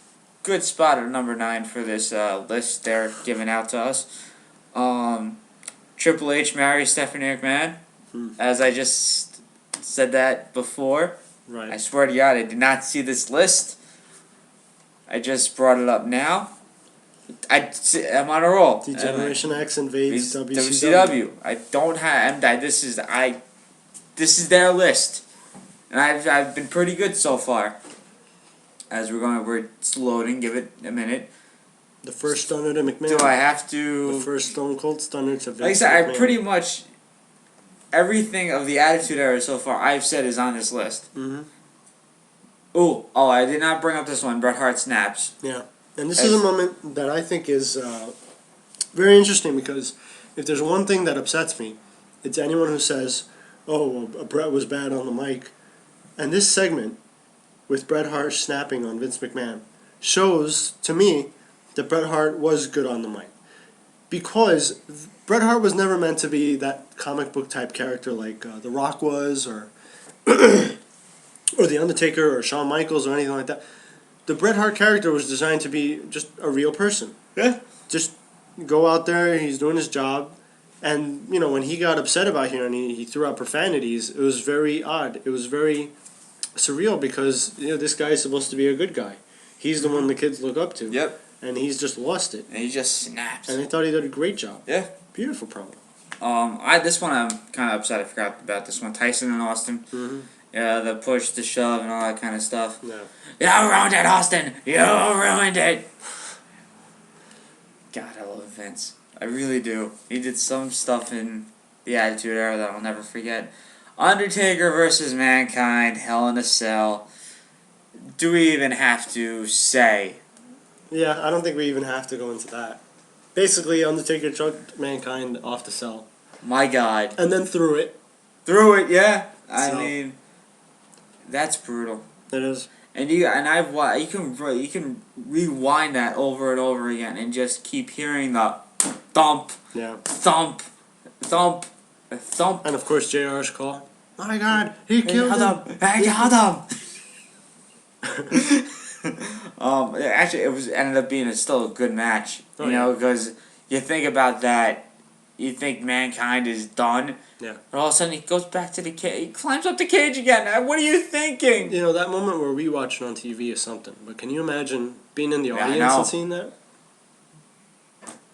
good spot at number 9 for this list they're giving out to us. Triple H marries Stephanie McMahon. As I just said that before. Right. I swear to God, I did not see this list. I just brought it up now. I'm on a roll. Degeneration X invades WCW. WCW. I don't have. This is their list, and I've been pretty good so far. As we're loading. Give it a minute. The first stunner to McMahon. Do I have to? The first Stone Cold stunner to Vince Like I said, McMahon. I pretty much everything of the Attitude Era so far I've said is on this list. Mm-hmm. Oh, I did not bring up this one. Bret Hart snaps. Yeah. And this is a moment that I think is very interesting, because if there's one thing that upsets me, it's anyone who says, "Oh, well, Bret was bad on the mic." And this segment with Bret Hart snapping on Vince McMahon shows to me that Bret Hart was good on the mic, because Bret Hart was never meant to be that comic book type character like The Rock was, or or The Undertaker, or Shawn Michaels, or anything like that. The Bret Hart character was designed to be just a real person. Yeah, just go out there. He's doing his job, and when he got upset about here and he threw out profanities, it was very odd. It was very surreal because this guy is supposed to be a good guy. He's the one the kids look up to. Yep. And he's just lost it. And he just snaps. And I thought he did a great job. Yeah. Beautiful promo. This one I'm kind of upset I forgot about this one. Tyson and Austin. Mm-hmm. Yeah, the push, the shove, and all that kind of stuff. Yeah. You ruined it, Austin. You ruined it. God, I love Vince. I really do. He did some stuff in the Attitude Era that I'll never forget. Undertaker versus Mankind, Hell in a Cell. Do we even have to say? Yeah, I don't think we even have to go into that. Basically, Undertaker chucked Mankind off the cell. My God. And then threw it. Threw it, yeah. I So. mean, that's brutal. It is. And you can rewind that over and over again and just keep hearing the thump, Yeah. thump, thump, thump. And of course, JR's call. My God, he killed him. I got him. Actually, ended up being still a good match. Oh, yeah. Because you think about that, you think Mankind is done. Yeah. And all of a sudden he goes back to the cage. He climbs up the cage again. What are you thinking? That moment where we watch it on TV is something. But can you imagine being in the Yeah, I audience know. and seeing that?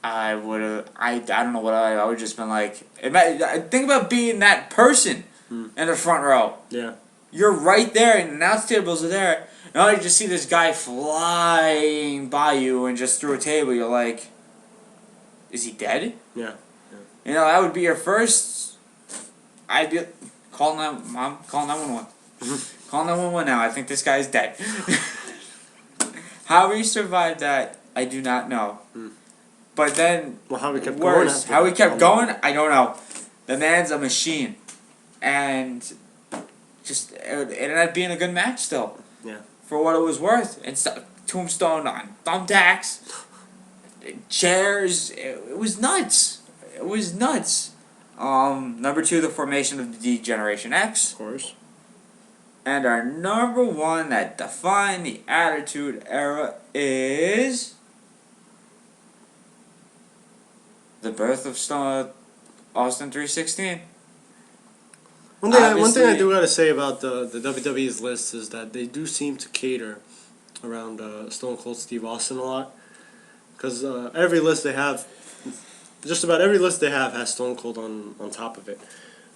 I would have. I don't know what I would just been like. Think about being that person in the front row. Yeah. You're right there, and the announce tables are there. Now you just see this guy flying by you and just through a table. You're like, is he dead? Yeah. That would be your first. I'd be calling that mom. Calling 911. Calling 911 now. I think this guy's dead. How he survived that, I do not know. But then, Well, how we kept worse. going. How he kept going, I don't know. The man's a machine, and just it ended up being a good match still. Yeah. For what it was worth, and tombstone on thumbtacks, chairs. It was nuts. It was nuts. Number 2, the formation of the D-Generation X. Of course. And our number 1 that defined the Attitude Era is the birth of Austin 316. One thing I Obviously- do gotta say about the WWE's list is that they do seem to cater around Stone Cold Steve Austin a lot. Because every list they have, just about every list they have has Stone Cold on top of it.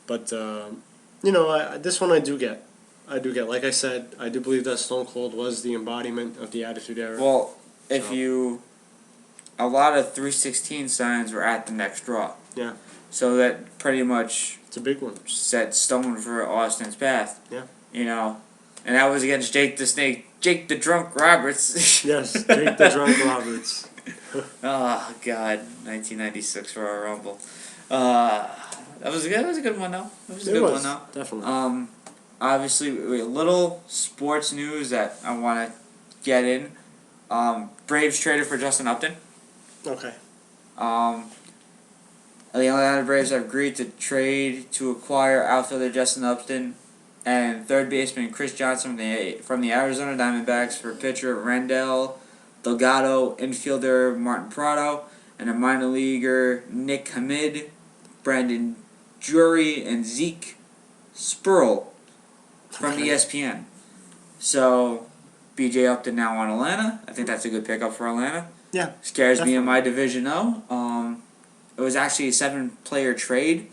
But, this one I do get. Like I said, I do believe that Stone Cold was the embodiment of the Attitude Era. Well, a lot of 316 signs were at the next draw. Yeah. So that pretty much It's a big one. set stone for Austin's path. Yeah. And that was against Jake the Drunk Roberts. Yes, Jake the Drunk Roberts. Oh God, 1996 for our Rumble. That was a good one though. It was a good one though. Definitely. Obviously, a little sports news that I want to get in. Braves traded for Justin Upton. Okay. The Atlanta Braves have agreed to trade to acquire outfielder Justin Upton and third baseman Chris Johnson from the Arizona Diamondbacks for pitcher Rendell Delgado, infielder Martin Prado, and a minor leaguer Nick Hamid, Brandon Drury, and Zeke Spurl from ESPN. So, BJ Upton now on Atlanta. I think that's a good pickup for Atlanta. Yeah. Scares me in my division though. It was actually a 7-player trade.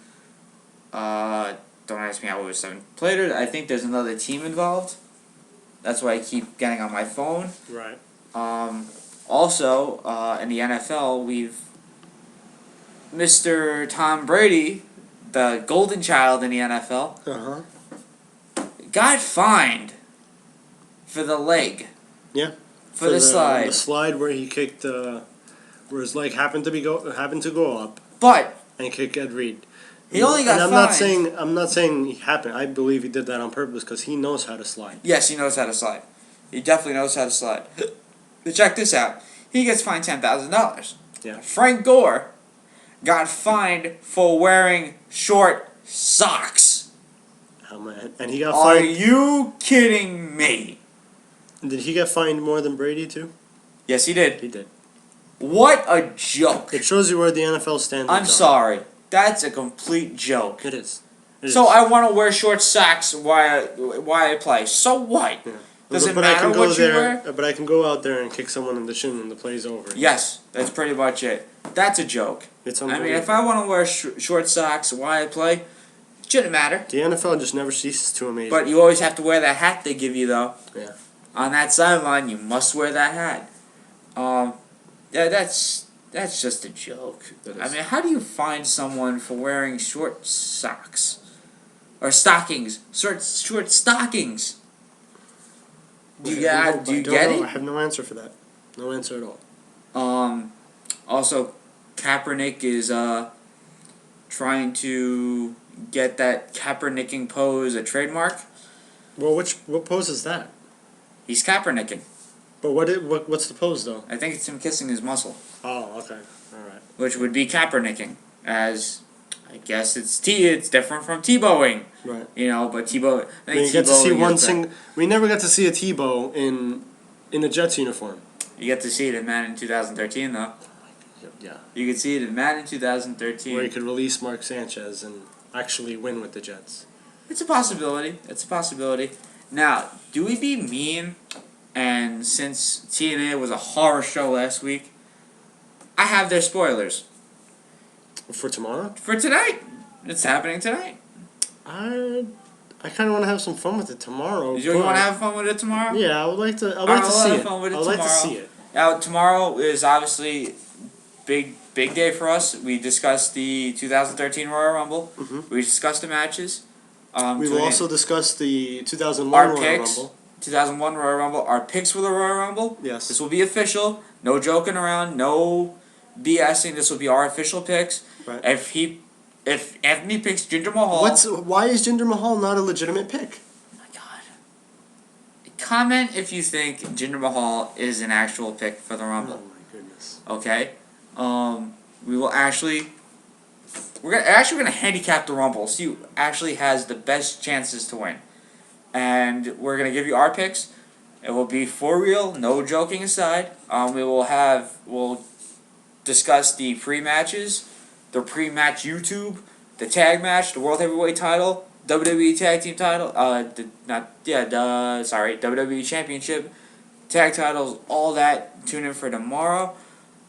Don't ask me how it was 7 players. I think there's another team involved. That's why I keep getting on my phone. Right. Also, in the NFL, we've Mr. Tom Brady, the golden child in the NFL, got fined for the leg. Yeah. For the slide. The slide where he kicked, where his leg happened to go up But and kick Ed Reed. he only got and fined. I'm not saying he happened. I believe he did that on purpose because he knows how to slide. Yes, he knows how to slide. He definitely knows how to slide. But check this out. He gets fined $10,000. Yeah. Frank Gore got fined for wearing short socks. Oh, man. And he got Are fined. you kidding me? Did he get fined more than Brady too? Yes, he did. He did. What a joke. It shows you where the NFL stands. I'm sorry. That's a complete joke. It is. So I want to wear short socks while I play. So what? Yeah. Does it But matter I can go what you there, wear? But I can go out there and kick someone in the shin when the play's over. Yes, that's pretty much it. That's a joke. It's I mean, unbelievable. if I want to wear short socks while I play, it shouldn't matter. The NFL just never ceases to amaze But me. you always have to wear that hat they give you, though. Yeah. On that sideline, you must wear that hat. Yeah, that's just a joke. That I is. mean, how do you find someone for wearing short socks or stockings? Short stockings. Do you get I it? have no answer for that. No answer at all. Also, Kaepernick is trying to get that Kaepernicking pose a trademark. Well, what pose is that? He's Kaepernicking. But what's the pose though? I think it's him kissing his muscle, Oh, okay, all right. which would be Kaepernicking. As I guess it's different from Tebowing. Right. You know, but Tebow. I think You get to see Tebowing one is single. We never got to see a Tebow in a Jets uniform. You get to see it in Madden 2013, though. Yeah. You could see it in Madden Where 2013. he could release Mark Sanchez and actually win with the Jets. It's a possibility. It's a possibility. Now, do we be mean? And since TNA was a horror show last week, I have their spoilers For tomorrow? for tonight. It's happening tonight. I kind of want to have some fun with it tomorrow. You want to have fun with it tomorrow? Yeah, I would like to. I'd Alright, like to we'll see have it. fun with it I'd like to tomorrow. see it. Now, tomorrow is obviously big day for us. We discussed the 2013 Royal Rumble. Mhm. We discussed the matches. We will also discuss the 2001 our Royal picks. Rumble. 2001 Royal Rumble. Our picks for the Royal Rumble. Yes. This will be official. No joking around. No BSing. This will be our official picks. Right. If Anthony picks Jinder Mahal. Why is Jinder Mahal not a legitimate pick? Oh my God. Comment if you think Jinder Mahal is an actual pick for the Oh Rumble. my goodness. Okay. We will actually. We're gonna handicap the Rumble. See who actually has the best chances to win. And we're gonna give you our picks. It will be for real, no joking aside. We'll discuss the pre-matches, the pre-match YouTube, the tag match, the World Heavyweight Title, WWE Tag Team Title, WWE Championship, tag titles, all that. Tune in for tomorrow.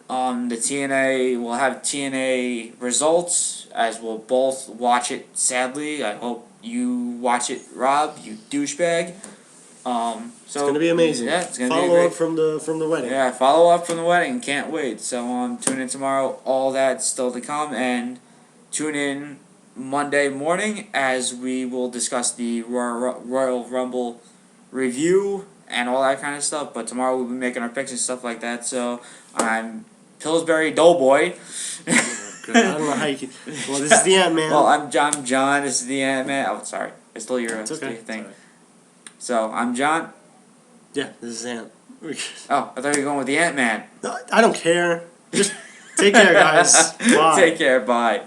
The TNA, we'll have TNA results as we'll both watch it. Sadly, I hope you watch it, Rob. You douchebag. It's gonna be amazing. Yeah, it's gonna be Follow great. up from the wedding. Yeah, follow up from the wedding. Can't wait. So tune in tomorrow. All that's still to come, and tune in Monday morning as we will discuss the Royal Rumble review and all that kind of stuff. But tomorrow we'll be making our picks and stuff like that. So I'm Pillsbury Doughboy. I don't know how you can. Well, this is the Ant-Man. Well, I'm John. This is the Ant-Man. Oh, sorry. I stole your It's okay. thing. It's all right. So I'm John. Yeah, this is Ant. Oh, I thought you were going with the Ant-Man. No, I don't care. Just take care, guys. Bye. Take care. Bye.